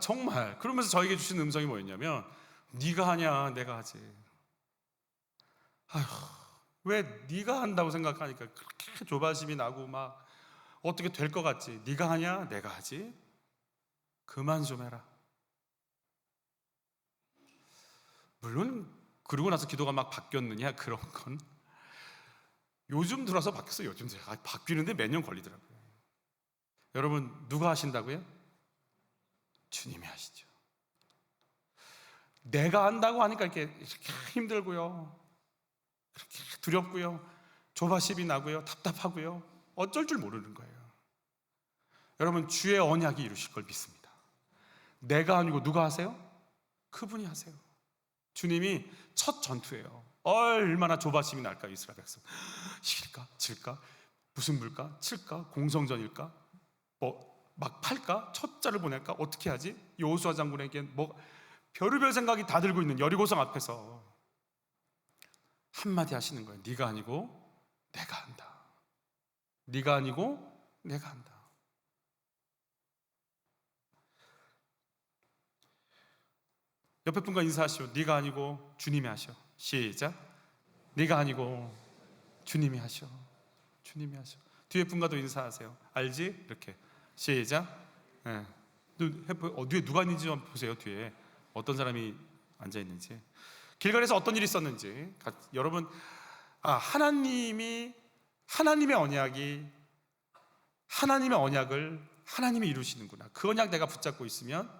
정말. 그러면서 저에게 주신 음성이 뭐였냐면, 네가 하냐 내가 하지. 왜 네가 한다고 생각하니까 그렇게 조바심이 나고 막 어떻게 될 것 같지. 네가 하냐 내가 하지. 그만 좀 해라. 물론 그러고 나서 기도가 막 바뀌었느냐 그런 건 요즘 들어서 바뀌었어요. 요즘 들어서 바뀌는데 몇 년 걸리더라고요. 여러분 누가 하신다고요? 주님이 하시죠. 내가 한다고 하니까 이렇게 힘들고요, 그렇게 두렵고요, 조바심이 나고요, 답답하고요, 어쩔 줄 모르는 거예요. 여러분 주의 언약이 이루실 걸 믿습니다. 내가 아니고 누가 하세요? 그분이 하세요. 주님이 첫 전투예요. 얼마나 조바심이 날까요? 이스라엘 백성 이길까? 질까? 무슨 물까? 칠까? 공성전일까? 막 팔까? 첫 자를 보낼까? 어떻게 하지? 여호수아 장군에겐 별의별 생각이 다 들고 있는 여리고성 앞에서 한마디 하시는 거예요. 네가 아니고 내가 한다. 네가 아니고 내가 한다. 옆에 분과 인사하시오. 네가 아니고 주님이 하셔. 시작. 네가 아니고 주님이 하셔. 주님이 하셔. 뒤에 분과도 인사하세요. 알지? 이렇게 시작. 네. 뒤에 누가 있는지 좀 보세요. 뒤에 어떤 사람이 앉아 있는지, 길갈에서 어떤 일이 있었는지. 여러분, 하나님의 언약을 하나님이 이루시는구나. 그 언약 내가 붙잡고 있으면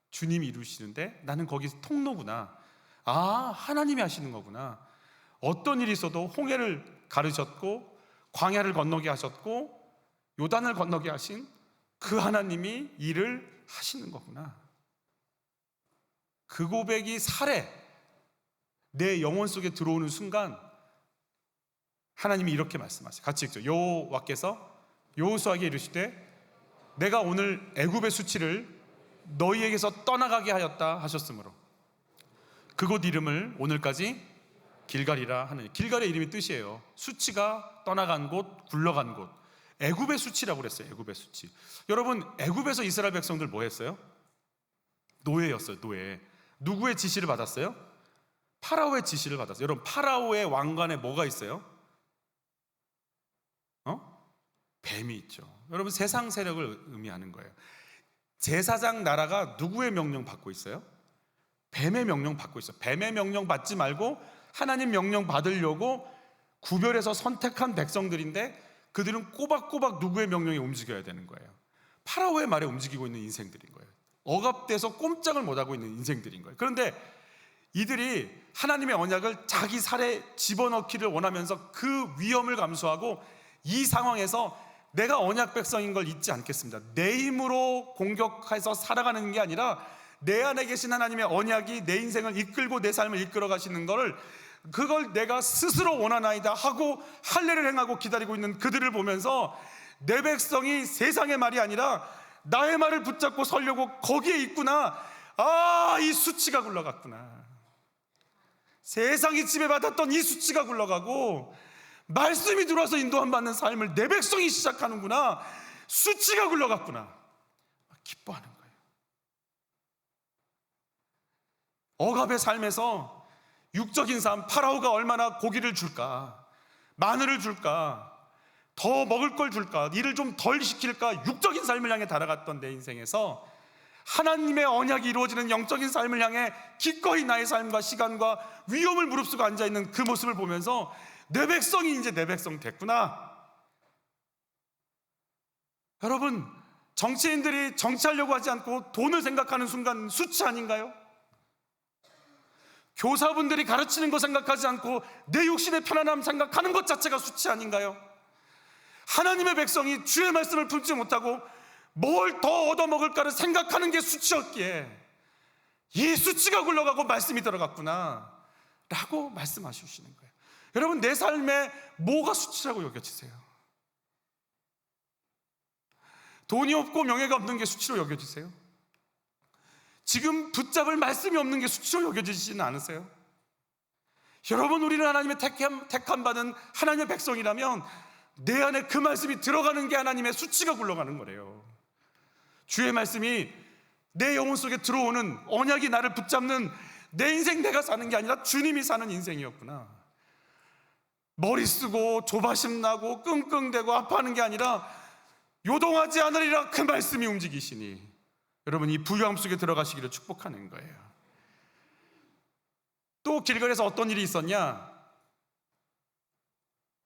주님이 이루시는데 나는 거기서 통로구나. 하나님이 하시는 거구나. 어떤 일이 있어도 홍해를 가르셨고 광야를 건너게 하셨고 요단을 건너게 하신 그 하나님이 일을 하시는 거구나. 그 고백이 살에 내 영혼 속에 들어오는 순간 하나님이 이렇게 말씀하세요. 같이 읽죠. 여호와께서 여호수아에게 이르시되 내가 오늘 애굽의 수치를 너희에게서 떠나가게 하였다 하셨으므로 그곳 이름을 오늘까지 길갈이라 하느니. 길갈의 이름이 뜻이에요. 수치가 떠나간 곳, 굴러간 곳. 애굽의 수치라고 그랬어요. 애굽의 수치. 여러분, 애굽에서 이스라엘 백성들 뭐 했어요? 노예였어요. 노예. 누구의 지시를 받았어요? 파라오의 지시를 받았어요. 여러분, 파라오의 왕관에 뭐가 있어요? 뱀이 있죠. 여러분, 세상 세력을 의미하는 거예요. 제사장 나라가 누구의 명령 받고 있어요? 뱀의 명령 받고 있어요. 뱀의 명령 받지 말고 하나님 명령 받으려고 구별해서 선택한 백성들인데 그들은 꼬박꼬박 누구의 명령에 움직여야 되는 거예요? 파라오의 말에 움직이고 있는 인생들인 거예요. 억압돼서 꼼짝을 못하고 있는 인생들인 거예요. 그런데 이들이 하나님의 언약을 자기 살에 집어넣기를 원하면서 그 위험을 감수하고 이 상황에서 내가 언약 백성인 걸 잊지 않겠습니다. 내 힘으로 공격해서 살아가는 게 아니라 내 안에 계신 하나님의 언약이 내 인생을 이끌고 내 삶을 이끌어 가시는 거를, 그걸 내가 스스로 원하나이다 하고 할례를 행하고 기다리고 있는 그들을 보면서 내 백성이 세상의 말이 아니라 나의 말을 붙잡고 서려고 거기에 있구나. 이 수치가 굴러갔구나. 세상이 지배받았던 이 수치가 굴러가고 말씀이 들어와서 인도함 받는 삶을 내 백성이 시작하는구나. 수치가 굴러갔구나. 기뻐하는 거예요. 억압의 삶에서 육적인 삶, 파라오가 얼마나 고기를 줄까, 마늘을 줄까, 더 먹을 걸 줄까, 일을 좀 덜 시킬까, 육적인 삶을 향해 달아갔던 내 인생에서 하나님의 언약이 이루어지는 영적인 삶을 향해 기꺼이 나의 삶과 시간과 위험을 무릅쓰고 앉아있는 그 모습을 보면서 내 백성이 이제 내 백성 됐구나. 여러분, 정치인들이 정치하려고 하지 않고 돈을 생각하는 순간 수치 아닌가요? 교사분들이 가르치는 거 생각하지 않고 내 육신의 편안함 생각하는 것 자체가 수치 아닌가요? 하나님의 백성이 주의 말씀을 품지 못하고 뭘 더 얻어먹을까를 생각하는 게 수치였기에 이 수치가 굴러가고 말씀이 들어갔구나 라고 말씀하시는 거예요. 여러분, 내 삶에 뭐가 수치라고 여겨지세요? 돈이 없고 명예가 없는 게 수치로 여겨지세요? 지금 붙잡을 말씀이 없는 게 수치로 여겨지지는 않으세요? 여러분, 우리는 하나님의 택함 받은 하나님의 백성이라면 내 안에 그 말씀이 들어가는 게 하나님의 수치가 굴러가는 거래요. 주의 말씀이 내 영혼 속에 들어오는, 언약이 나를 붙잡는 내 인생 내가 사는 게 아니라 주님이 사는 인생이었구나. 머리 쓰고 조바심 나고 끙끙대고 아파하는 게 아니라 요동하지 않으리라 그 말씀이 움직이시니 여러분, 이 부유함 속에 들어가시기를 축복하는 거예요. 또 길갈에서 어떤 일이 있었냐?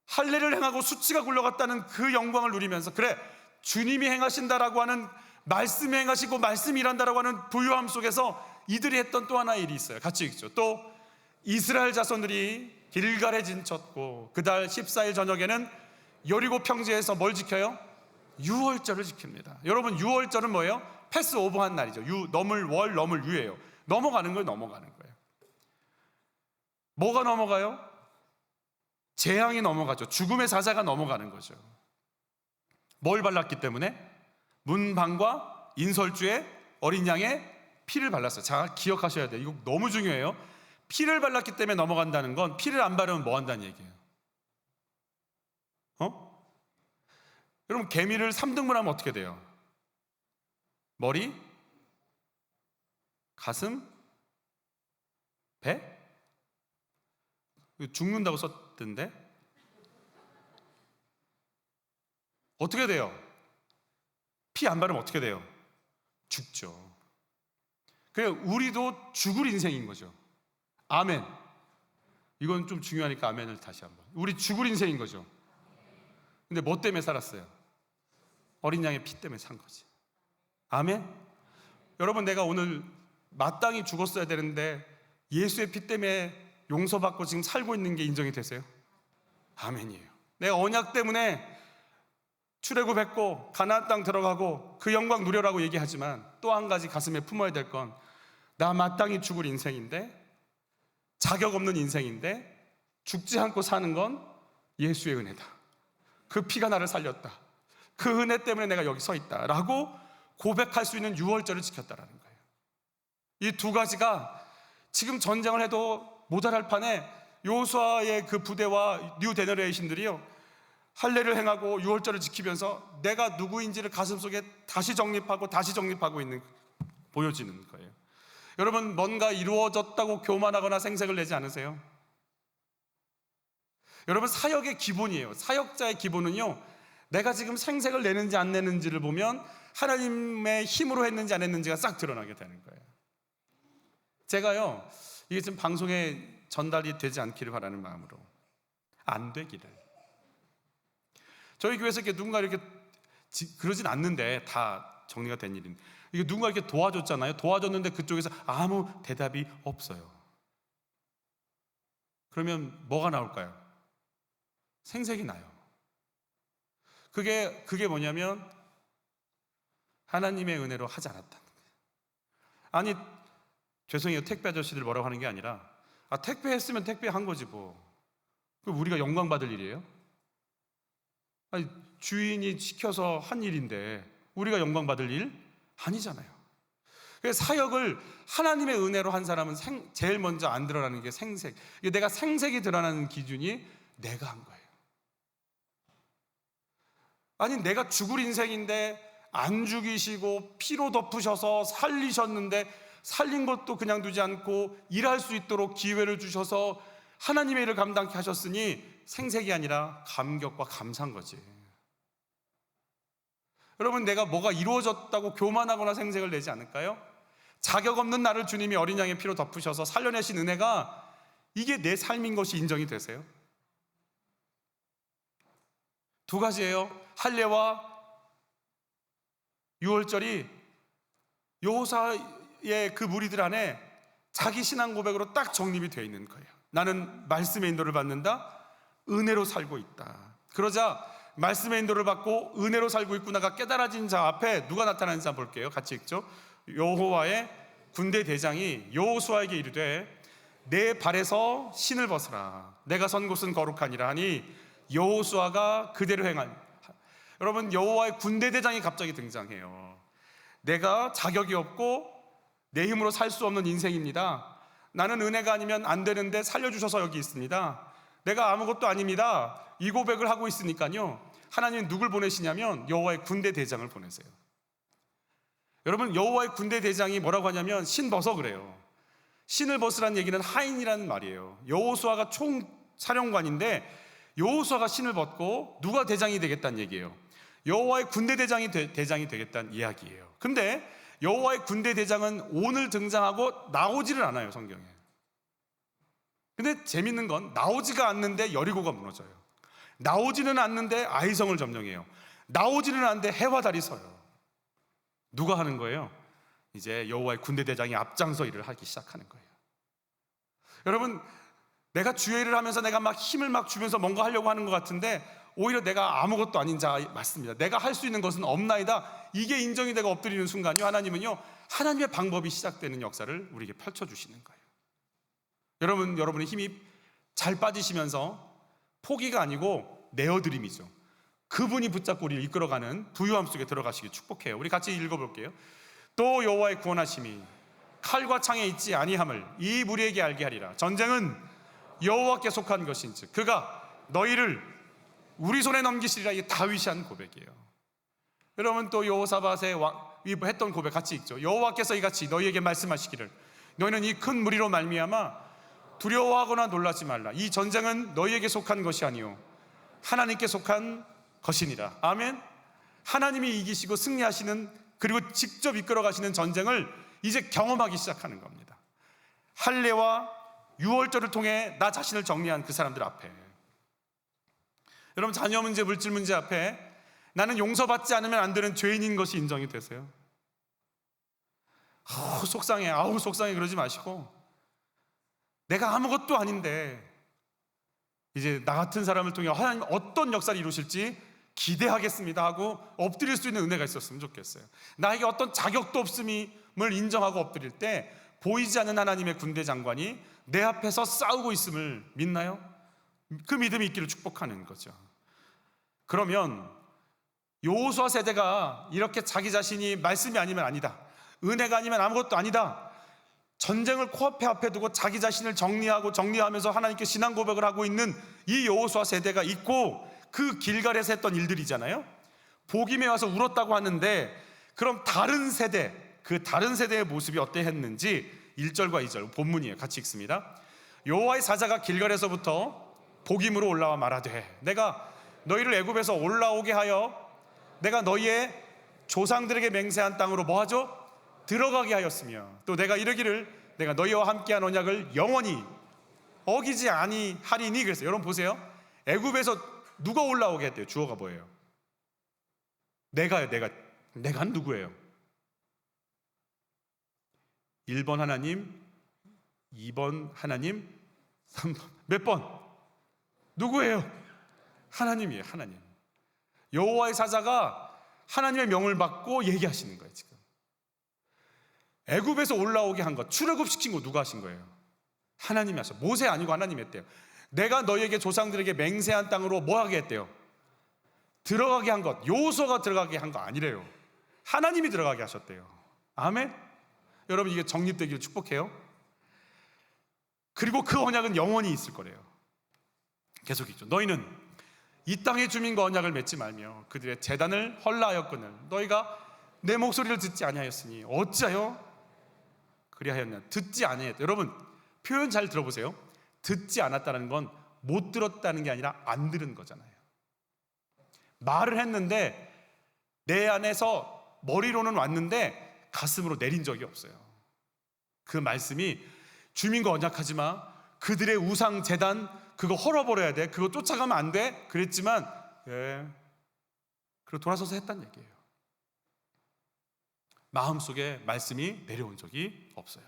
할례를 행하고 수치가 굴러갔다는 그 영광을 누리면서, 그래, 주님이 행하신다라고 하는, 말씀이 행하시고 말씀이 일한다라고 하는 부유함 속에서 이들이 했던 또 하나의 일이 있어요. 같이 읽죠. 또 이스라엘 자손들이 길갈에 진쳤고 그달 14일 저녁에는 여리고 평지에서 뭘 지켜요? 유월절을 지킵니다. 여러분, 유월절은 뭐예요? 패스오버한 날이죠. 넘을 월, 넘을 유예요. 넘어가는 걸 넘어가는 거예요. 뭐가 넘어가요? 재앙이 넘어가죠. 죽음의 사자가 넘어가는 거죠. 뭘 발랐기 때문에? 문방과 인설주에 어린 양의 피를 발랐어요. 자, 기억하셔야 돼요. 이거 너무 중요해요. 피를 발랐기 때문에 넘어간다는 건, 피를 안 바르면 뭐 한다는 얘기예요? 여러분, 개미를 3등분 하면 어떻게 돼요? 머리, 가슴, 배? 죽는다고 썼던데? 어떻게 돼요? 피 안 바르면 어떻게 돼요? 죽죠. 그래, 우리도 죽을 인생인 거죠. 아멘. 이건 좀 중요하니까 아멘을 다시 한번. 우리 죽을 인생인 거죠. 근데 뭐 때문에 살았어요? 어린 양의 피 때문에 산 거지. 아멘. 여러분, 내가 오늘 마땅히 죽었어야 되는데 예수의 피 때문에 용서받고 지금 살고 있는 게 인정이 되세요? 아멘이에요. 내가 언약 때문에 출애굽했고 가나안 땅 들어가고 그 영광 누려라고 얘기하지만, 또 한 가지 가슴에 품어야 될 건, 나 마땅히 죽을 인생인데, 자격 없는 인생인데 죽지 않고 사는 건 예수의 은혜다. 그 피가 나를 살렸다. 그 은혜 때문에 내가 여기 서 있다 라고 고백할 수 있는 유월절을 지켰다라는 거예요. 이 두 가지가 지금 전쟁을 해도 모자랄 판에 여호수아의 그 부대와 뉴 제너레이션들이요, 할례를 행하고 유월절을 지키면서 내가 누구인지를 가슴속에 다시 정립하고 있는, 보여지는 거예요. 여러분, 뭔가 이루어졌다고 교만하거나 생색을 내지 않으세요? 여러분, 사역의 기본이에요. 사역자의 기본은요, 내가 지금 생색을 내는지 안 내는지를 보면 하나님의 힘으로 했는지 안 했는지가 싹 드러나게 되는 거예요. 제가요, 이게 지금 방송에 전달이 되지 않기를 바라는 마음으로, 안 되기를. 저희 교회에서 이렇게 누군가 이렇게 그러진 않는데, 다 정리가 된 일인데, 이게 누군가 이렇게 도와줬잖아요. 도와줬는데 그쪽에서 아무 대답이 없어요. 그러면 뭐가 나올까요? 생색이 나요. 그게 뭐냐면 하나님의 은혜로 하지 않았다는 거예요. 아니, 죄송해요, 택배 아저씨들 뭐라고 하는 게 아니라, 택배 했으면 택배 한 거지 뭐. 그 우리가 영광 받을 일이에요? 아니, 주인이 시켜서 한 일인데 우리가 영광 받을 일? 아니잖아요. 그래서 사역을 하나님의 은혜로 한 사람은 제일 먼저 안 드러나는 게 생색. 내가 생색이 드러나는 기준이 내가 한 거예요. 아니, 내가 죽을 인생인데 안 죽이시고 피로 덮으셔서 살리셨는데, 살린 것도 그냥 두지 않고 일할 수 있도록 기회를 주셔서 하나님의 일을 감당케 하셨으니 생색이 아니라 감격과 감사한 거지. 여러분, 내가 뭐가 이루어졌다고 교만하거나 생색을 내지 않을까요? 자격 없는 나를 주님이 어린 양의 피로 덮으셔서 살려내신 은혜가, 이게 내 삶인 것이 인정이 되세요? 두 가지예요. 할례와 유월절이 여호사의 그 무리들 안에 자기 신앙 고백으로 딱 정립이 되어 있는 거예요. 나는 말씀의 인도를 받는다, 은혜로 살고 있다. 그러자 말씀의 인도를 받고 은혜로 살고 있구나가 깨달아진 자 앞에 누가 나타나는지 한번 볼게요. 같이 읽죠. 여호와의 군대 대장이 여호수아에게 이르되 내 발에서 신을 벗으라, 내가 선 곳은 거룩하니라 하니 여호수아가 그대로 행하니. 여러분, 여호와의 군대 대장이 갑자기 등장해요. 내가 자격이 없고 내 힘으로 살 수 없는 인생입니다. 나는 은혜가 아니면 안 되는데 살려주셔서 여기 있습니다. 내가 아무것도 아닙니다. 이 고백을 하고 있으니까요, 하나님은 누굴 보내시냐면 여호와의 군대 대장을 보내세요. 여러분, 여호와의 군대 대장이 뭐라고 하냐면 신 벗어 그래요. 신을 벗으라는 얘기는 하인이라는 말이에요. 여호수아가 총사령관인데 여호수아가 신을 벗고 누가 대장이 되겠다는 얘기예요? 여호와의 군대 대장이 되겠다는 이야기예요. 근데 여호와의 군대 대장은 오늘 등장하고 나오지를 않아요, 성경에. 근데 재밌는 건 나오지가 않는데 여리고가 무너져요. 나오지는 않는데 아이성을 점령해요. 나오지는 않는데 해와 달이 서요. 누가 하는 거예요? 이제 여호와의 군대 대장이 앞장서 일을 하기 시작하는 거예요. 여러분, 내가 주의 일을 하면서 내가 막 힘을 막 주면서 뭔가 하려고 하는 것 같은데 오히려 내가 아무것도 아닌 자 맞습니다. 내가 할 수 있는 것은 없나이다. 이게 인정이 되고 엎드리는 순간요, 하나님은요, 하나님의 방법이 시작되는 역사를 우리에게 펼쳐주시는 거예요. 여러분의 힘이 잘 빠지시면서 포기가 아니고 내어드림이죠. 그분이 붙잡고 우리를 이끌어가는 부유함 속에 들어가시길 축복해요. 우리 같이 읽어볼게요. 또 여호와의 구원하심이 칼과 창에 있지 아니함을 이 무리에게 알게 하리라. 전쟁은 여호와께 속한 것인즉 그가 너희를 우리 손에 넘기시리라. 이게 다윗이 한 고백이에요. 여러분, 또 여호사밧의 했던 고백 같이 읽죠. 여호와께서 이같이 너희에게 말씀하시기를 너희는 이 큰 무리로 말미암아 두려워하거나 놀라지 말라. 이 전쟁은 너희에게 속한 것이 아니요 하나님께 속한 것이니라. 아멘. 하나님이 이기시고 승리하시는, 그리고 직접 이끌어 가시는 전쟁을 이제 경험하기 시작하는 겁니다. 할례와 유월절을 통해 나 자신을 정리한 그 사람들 앞에, 여러분, 자녀 문제, 물질 문제 앞에 나는 용서받지 않으면 안 되는 죄인인 것이 인정이 되세요. 속상해, 속상해 그러지 마시고, 내가 아무것도 아닌데 이제 나 같은 사람을 통해 하나님 어떤 역사를 이루실지 기대하겠습니다 하고 엎드릴 수 있는 은혜가 있었으면 좋겠어요. 나에게 어떤 자격도 없음을 인정하고 엎드릴 때 보이지 않는 하나님의 군대 장관이 내 앞에서 싸우고 있음을 믿나요? 그 믿음이 있기를 축복하는 거죠. 그러면 여호수아 세대가 이렇게 자기 자신이 말씀이 아니면 아니다, 은혜가 아니면 아무것도 아니다, 전쟁을 코앞에 두고 자기 자신을 정리하면서 하나님께 신앙 고백을 하고 있는 이 여호수아 세대가 있고, 그 길갈에서 했던 일들이잖아요. 복임에 와서 울었다고 하는데, 그럼 다른 세대, 그 다른 세대의 모습이 어떠했는지 1절과 2절 본문이에요. 같이 읽습니다. 여호와의 사자가 길갈에서부터 복임으로 올라와 말하되 내가 너희를 애굽에서 올라오게 하여 내가 너희의 조상들에게 맹세한 땅으로 뭐하죠? 들어가게 하였으며, 또 내가 이르기를 내가 너희와 함께한 언약을 영원히 어기지 아니하리니. 그래서 여러분 보세요. 애굽에서 누가 올라오게 했대요? 주어가 뭐예요? 내가요. 내가 누구예요? 1번 하나님, 2번 하나님, 3번 몇 번? 누구예요? 하나님이에요. 하나님. 여호와의 사자가 하나님의 명을 받고 얘기하시는 거예요. 지금 애굽에서 올라오게 한 것, 출애굽시킨 거 누가 하신 거예요? 하나님이 하셨어요. 모세 아니고 하나님이 했대요. 내가 너희에게 조상들에게 맹세한 땅으로 뭐 하게 했대요? 들어가게 한 것. 여호수아가 들어가게 한 거 아니래요. 하나님이 들어가게 하셨대요. 아멘. 여러분, 이게 정립되기를 축복해요. 그리고 그 언약은 영원히 있을 거래요. 계속 있죠. 너희는 이 땅의 주민과 언약을 맺지 말며 그들의 제단을 헐라하였거늘 너희가 내 목소리를 듣지 아니하였으니 어찌하여 그리하였냐. 듣지 아니하였다. 여러분, 표현 잘 들어보세요. 듣지 않았다는 건 못 들었다는 게 아니라 안 들은 거잖아요. 말을 했는데 내 안에서 머리로는 왔는데 가슴으로 내린 적이 없어요. 그 말씀이 주민과 언약하지 마, 그들의 우상 제단 그거 헐어버려야 돼, 그거 쫓아가면 안 돼 그랬지만 그리고 돌아서서 했단 얘기예요. 마음속에 말씀이 내려온 적이 없어요.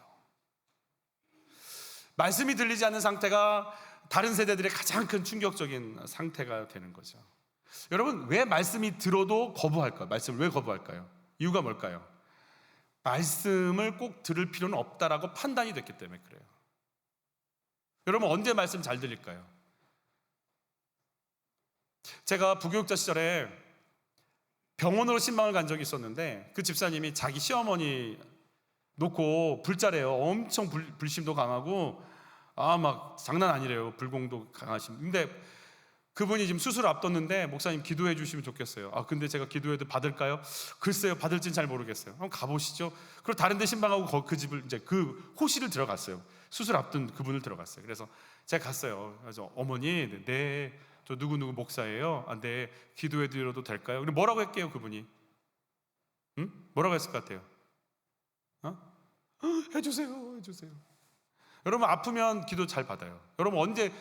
말씀이 들리지 않는 상태가 다른 세대들의 가장 큰 충격적인 상태가 되는 거죠. 여러분, 왜 말씀이 들어도 거부할까요? 말씀을 왜 거부할까요? 이유가 뭘까요? 말씀을 꼭 들을 필요는 없다라고 판단이 됐기 때문에 그래요. 여러분, 언제 말씀 잘 들릴까요? 제가 부교육자 시절에 병원으로 신방을 간 적이 있었는데, 그 집사님이 자기 시어머니 놓고 불자래요. 엄청 불심도 강하고 막 장난 아니래요. 불공도 강하신. 근데 그분이 지금 수술 앞뒀는데 목사님 기도해 주시면 좋겠어요. 근데 제가 기도해도 받을까요? 글쎄요, 받을진 잘 모르겠어요. 한번 가보시죠. 그리고 다른 데 신방하고 그 집을 이제 그 호실을 들어갔어요. 수술 앞둔 그분을 들어갔어요. 그래서 제가 갔어요. 그래서 어머니, 네, 저 누구누구 목사예요. 네, 기도해 드려도 될까요? 근데 뭐라고 할게요, 그분이? 뭐라고 했을 것 같아요? 해주세요. 여러분 아프면 기도 잘 받아요. 여러분 언제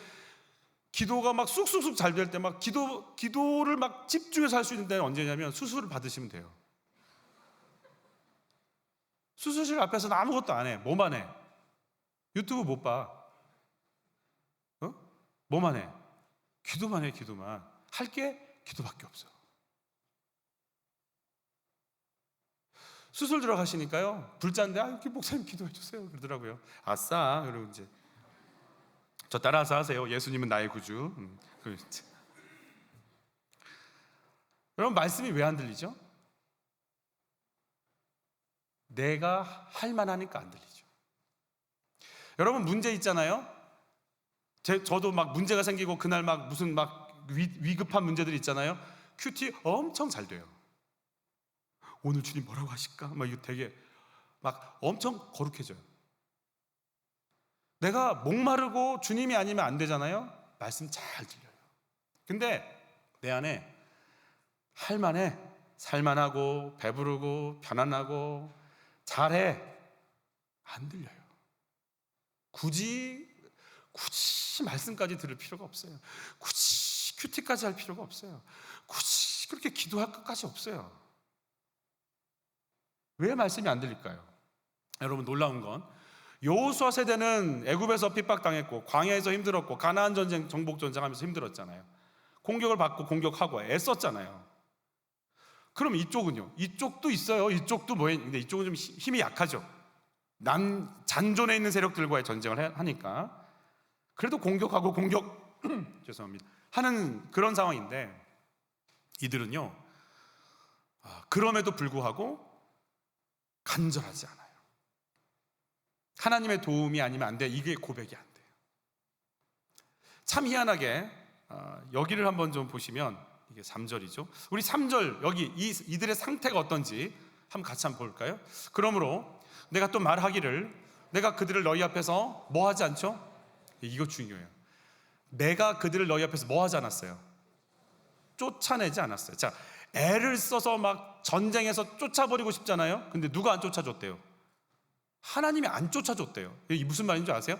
기도가 막 쑥쑥쑥 잘 될 때 막 기도를 막 집중해서 할 수 있는 때는 언제냐면 수술을 받으시면 돼요. 수술실 앞에서는 아무것도 안 해. 뭐만 해? 유튜브 못 봐. 뭐만 해? 기도만 해. 기도만. 할 게 기도밖에 없어. 수술 들어가시니까요. 불자인데 이렇게 목사님 기도해 주세요 그러더라고요. 아싸. 그리고 이제 저 따라서 하세요. 예수님은 나의 구주. 여러분 말씀이 왜 안 들리죠? 내가 할 만하니까 안 들리죠. 여러분 문제 있잖아요. 저도 막 문제가 생기고 그날 막 무슨 막 위급한 문제들이 있잖아요. 큐티 엄청 잘 돼요. 오늘 주님 뭐라고 하실까? 막 이거 되게 막 엄청 거룩해져요. 내가 목마르고 주님이 아니면 안 되잖아요. 말씀 잘 들려요. 근데 내 안에 할만해, 살만하고 배부르고 편안하고 잘해 안 들려요. 굳이 말씀까지 들을 필요가 없어요. 굳이 큐티까지 할 필요가 없어요. 굳이 그렇게 기도할 것까지 없어요. 왜 말씀이 안 들릴까요? 여러분 놀라운 건 여호수아 세대는 애굽에서 핍박당했고 광야에서 힘들었고 가나안 전쟁, 정복 전쟁하면서 힘들었잖아요. 공격을 받고 공격하고 애썼잖아요. 그럼 이쪽은요? 이쪽도 있어요. 이쪽도 근데 이쪽은 좀 힘이 약하죠. 잔존에 있는 세력들과의 전쟁을 하니까 그래도 공격하고 죄송합니다. 하는 그런 상황인데 이들은요 그럼에도 불구하고 간절하지 않아요. 하나님의 도움이 아니면 안 돼. 이게 고백이 안 돼요. 참 희한하게 여기를 한번 좀 보시면 이게 3절이죠. 우리 3절 여기 이들의 상태가 어떤지 한번 같이 한번 볼까요? 그러므로 내가 또 말하기를 내가 그들을 너희 앞에서 뭐 하지 않죠? 이거 중요해요. 내가 그들을 너희 앞에서 뭐 하지 않았어요? 쫓아내지 않았어요. 자, 애를 써서 막 전쟁에서 쫓아버리고 싶잖아요. 근데 누가 안 쫓아줬대요? 하나님이 안 쫓아줬대요. 이게 무슨 말인 줄 아세요?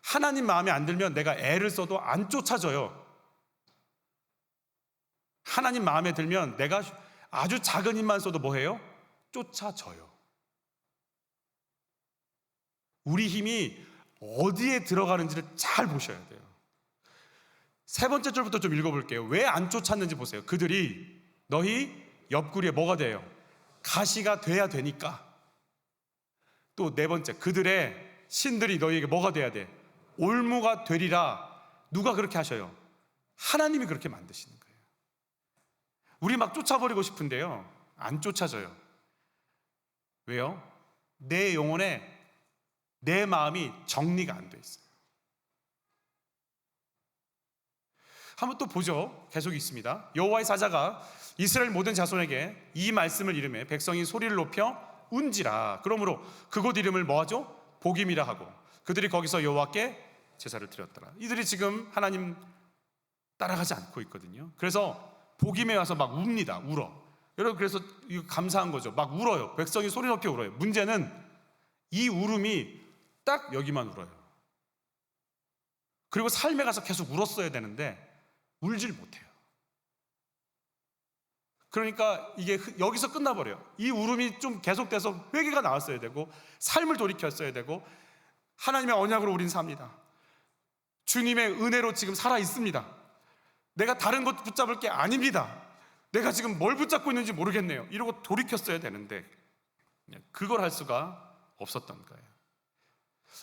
하나님 마음에 안 들면 내가 애를 써도 안 쫓아줘요. 하나님 마음에 들면 내가 아주 작은 힘만 써도 뭐 해요? 쫓아져요. 우리 힘이 어디에 들어가는지를 잘 보셔야 돼요. 세 번째 줄부터 좀 읽어볼게요. 왜 안 쫓았는지 보세요. 그들이 너희 옆구리에 뭐가 돼요? 가시가 돼야 되니까. 또 네 번째, 그들의 신들이 너희에게 뭐가 돼야 돼? 올무가 되리라. 누가 그렇게 하셔요? 하나님이 그렇게 만드시는 거예요. 우리 막 쫓아버리고 싶은데요, 안 쫓아져요. 왜요? 내 영혼에 내 마음이 정리가 안 돼 있어요. 한번 또 보죠. 계속 있습니다. 여호와의 사자가 이스라엘 모든 자손에게 이 말씀을 이르매 백성이 소리를 높여 운지라. 그러므로 그곳 이름을 뭐하죠? 복임이라 하고 그들이 거기서 여호와께 제사를 드렸더라. 이들이 지금 하나님 따라가지 않고 있거든요. 그래서 복임에 와서 막 웁니다. 울어. 여러분 그래서 이거 감사한 거죠. 막 울어요. 백성이 소리 높게 울어요. 문제는 이 울음이 딱 여기만 울어요. 그리고 삶에 가서 계속 울었어야 되는데 울질 못해요. 그러니까 이게 여기서 끝나버려요. 이 울음이 좀 계속돼서 회개가 나왔어야 되고 삶을 돌이켰어야 되고 하나님의 언약으로 우린 삽니다. 주님의 은혜로 지금 살아 있습니다. 내가 다른 것 붙잡을 게 아닙니다. 내가 지금 뭘 붙잡고 있는지 모르겠네요. 이러고 돌이켰어야 되는데 그걸 할 수가 없었던 거예요.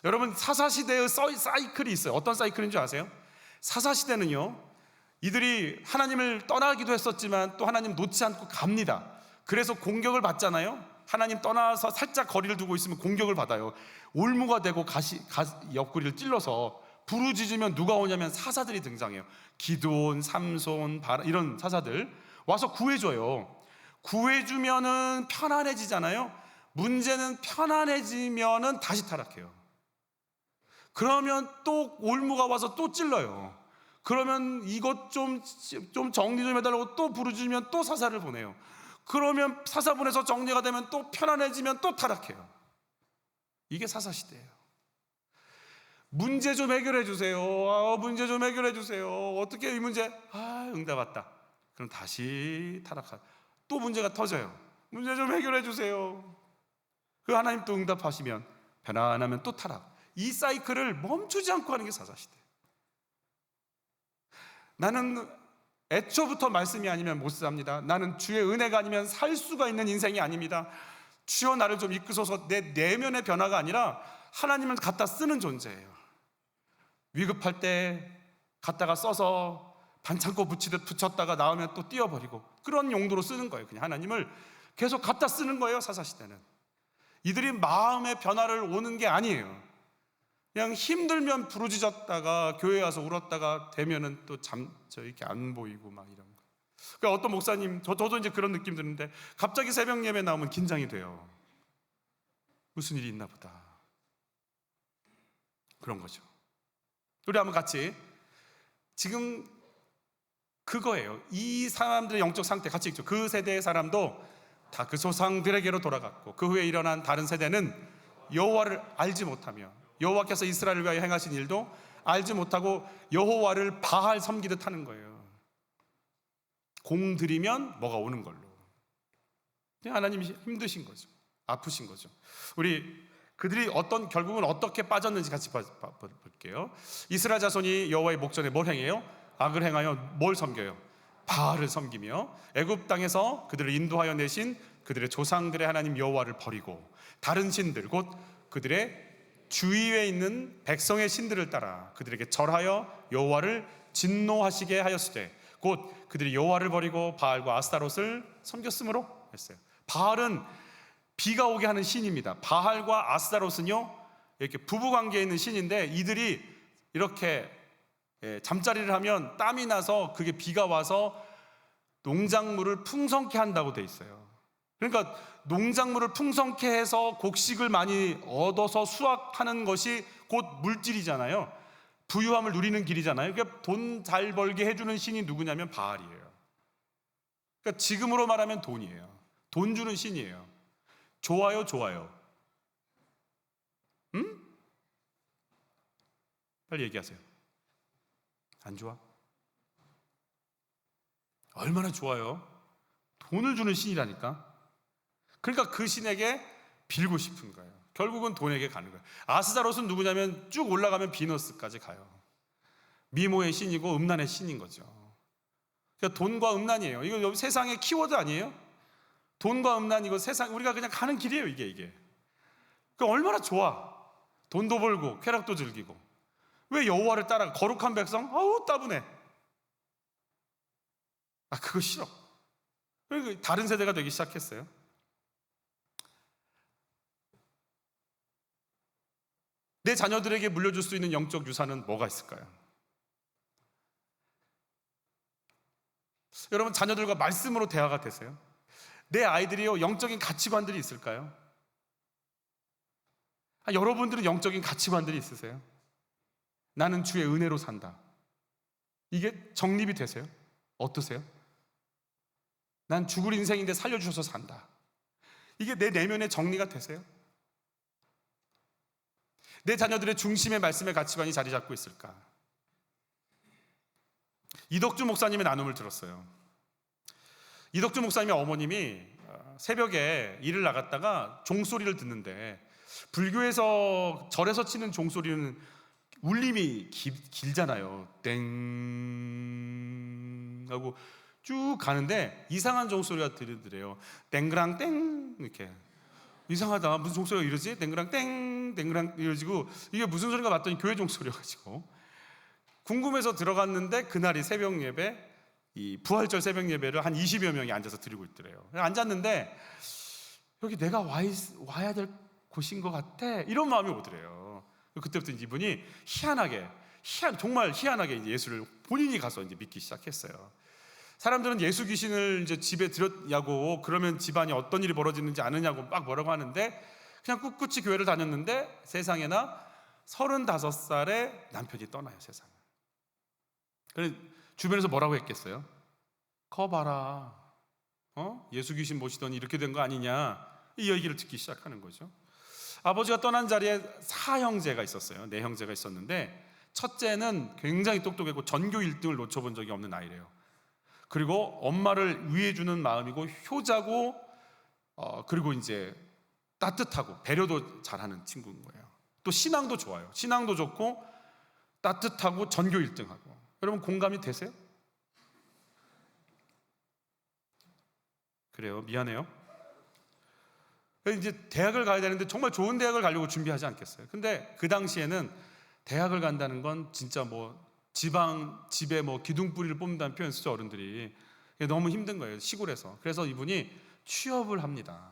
여러분 사사시대의 사이클이 있어요. 어떤 사이클인 줄 아세요? 사사시대는요, 이들이 하나님을 떠나기도 했었지만 또 하나님 놓지 않고 갑니다. 그래서 공격을 받잖아요. 하나님 떠나서 살짝 거리를 두고 있으면 공격을 받아요. 올무가 되고 옆구리를 찔러서 부르짖으면 누가 오냐면 사사들이 등장해요. 기드온, 삼손, 바라 이런 사사들 와서 구해줘요. 구해주면은 편안해지잖아요. 문제는 편안해지면은 다시 타락해요. 그러면 또 올무가 와서 또 찔러요. 그러면 이것 좀 정리 좀 해달라고 또 부르짖으면 또 사사를 보내요. 그러면 사사 보내서 정리가 되면 또 편안해지면 또 타락해요. 이게 사사시대예요. 문제 좀 해결해 주세요. 문제 좀 해결해 주세요. 어떻게 이 문제? 응답 왔다. 그럼 다시 타락하. 또 문제가 터져요. 문제 좀 해결해 주세요. 그 하나님 또 응답하시면 편안하면 또 타락. 이 사이클을 멈추지 않고 하는 게 사사시대. 나는 애초부터 말씀이 아니면 못 삽니다. 나는 주의 은혜가 아니면 살 수가 있는 인생이 아닙니다. 주여 나를 좀 이끄소서. 내 내면의 변화가 아니라 하나님을 갖다 쓰는 존재예요. 위급할 때 갖다가 써서 반창고 붙이듯 붙였다가 나오면 또 띄워버리고 그런 용도로 쓰는 거예요. 그냥 하나님을 계속 갖다 쓰는 거예요. 사사시대는. 이들이 마음의 변화를 오는 게 아니에요. 그냥 힘들면 부르짖었다가 교회 와서 울었다가 되면은 또 이렇게 안 보이고 막 이런 거. 그러니까 어떤 목사님, 저도 이제 그런 느낌 드는데 갑자기 새벽 예배 나오면 긴장이 돼요. 무슨 일이 있나 보다. 그런 거죠. 우리 한번 같이 지금 그거예요. 이 사람들의 영적 상태 같이 읽죠. 그 세대의 사람도 다 그 조상들에게로 돌아갔고 그 후에 일어난 다른 세대는 여호와를 알지 못하며 여호와께서 이스라엘을 위하여 행하신 일도 알지 못하고 여호와를 바알 섬기듯 하는 거예요. 공들이면 뭐가 오는 걸로. 하나님이 힘드신 거죠. 아프신 거죠. 우리 그들이 결국은 어떻게 빠졌는지 같이 볼게요. 이스라엘 자손이 여호와의 목전에 뭘 행해요? 악을 행하여 뭘 섬겨요? 바알을 섬기며 애굽 땅에서 그들을 인도하여 내신 그들의 조상들의 하나님 여호와를 버리고 다른 신들 곧 그들의 주위에 있는 백성의 신들을 따라 그들에게 절하여 여호와를 진노하시게 하였으되 곧 그들이 여호와를 버리고 바알과 아스타롯을 섬겼으므로 했어요. 바알은 비가 오게 하는 신입니다. 바알과 아스타롯은요 이렇게 부부관계에 있는 신인데 이들이 이렇게 잠자리를 하면 땀이 나서 그게 비가 와서 농작물을 풍성케 한다고 돼 있어요. 그러니까 농작물을 풍성케 해서 곡식을 많이 얻어서 수확하는 것이 곧 물질이잖아요. 부유함을 누리는 길이잖아요. 그러니까 돈 잘 벌게 해주는 신이 누구냐면 바알이에요. 그러니까 지금으로 말하면 돈이에요. 돈 주는 신이에요. 좋아요, 좋아요. 응? 빨리 얘기하세요. 안 좋아? 얼마나 좋아요? 돈을 주는 신이라니까. 그러니까 그 신에게 빌고 싶은 거예요. 결국은 돈에게 가는 거예요. 아스타롯은 누구냐면 쭉 올라가면 비너스까지 가요. 미모의 신이고 음란의 신인 거죠. 그러니까 돈과 음란이에요. 이거 세상의 키워드 아니에요? 돈과 음란 이거 세상 우리가 그냥 가는 길이에요. 이게. 그러니까 얼마나 좋아. 돈도 벌고 쾌락도 즐기고. 왜 여호와를 따라 거룩한 백성? 아우 따분해. 그거 싫어. 그러니까 다른 세대가 되기 시작했어요. 내 자녀들에게 물려줄 수 있는 영적 유산은 뭐가 있을까요? 여러분 자녀들과 말씀으로 대화가 되세요? 내 아이들이요 영적인 가치관들이 있을까요? 여러분들은 영적인 가치관들이 있으세요? 나는 주의 은혜로 산다. 이게 정립이 되세요? 어떠세요? 난 죽을 인생인데 살려주셔서 산다. 이게 내 내면에 정리가 되세요? 내 자녀들의 중심의 말씀의 가치관이 자리 잡고 있을까? 이덕주 목사님의 나눔을 들었어요. 이덕주 목사님의 어머님이 새벽에 일을 나갔다가 종소리를 듣는데 불교에서 절에서 치는 종소리는 울림이 길잖아요. 땡 하고 쭉 가는데 이상한 종소리가 들리더래요. 땡그랑 땡 이렇게. 이상하다. 무슨 종소리가 이러지? 땡그랑 땡 땡그랑 이러지고 이게 무슨 소리가 맞더니 교회 종소리여가지고 궁금해서 들어갔는데 그날이 새벽 예배 이 부활절 새벽 예배를 한 20여 명이 앉아서 드리고 있더래요. 앉았는데 여기 내가 와야 될 곳인 것 같아 이런 마음이 오더래요. 그때부터 이분이 정말 희한하게 이제 예수를 본인이 가서 이제 믿기 시작했어요. 사람들은 예수 귀신을 이제 집에 들였냐고 그러면 집안이 어떤 일이 벌어지는지 아느냐고 막 뭐라고 하는데 그냥 꿋꿋이 교회를 다녔는데 세상에나 35살에 남편이 떠나요 세상을. 그래서 주변에서 뭐라고 했겠어요? 거 봐라 예수 귀신 모시더니 이렇게 된 거 아니냐 이 얘기를 듣기 시작하는 거죠. 아버지가 떠난 자리에 4형제가 있었어요. 4형제가 있었는데 첫째는 굉장히 똑똑했고 전교 1등을 놓쳐본 적이 없는 아이래요. 그리고 엄마를 위해주는 마음이고 효자고 그리고 이제 따뜻하고 배려도 잘하는 친구인 거예요. 또 신앙도 좋아요. 신앙도 좋고 따뜻하고 전교 1등하고. 여러분 공감이 되세요? 그래요. 미안해요. 이제 대학을 가야 되는데 정말 좋은 대학을 가려고 준비하지 않겠어요? 근데 그 당시에는 대학을 간다는 건 진짜 뭐 집에 뭐 기둥뿌리를 뽑는다는 표현 쓰죠, 어른들이. 너무 힘든 거예요, 시골에서. 그래서 이분이 취업을 합니다.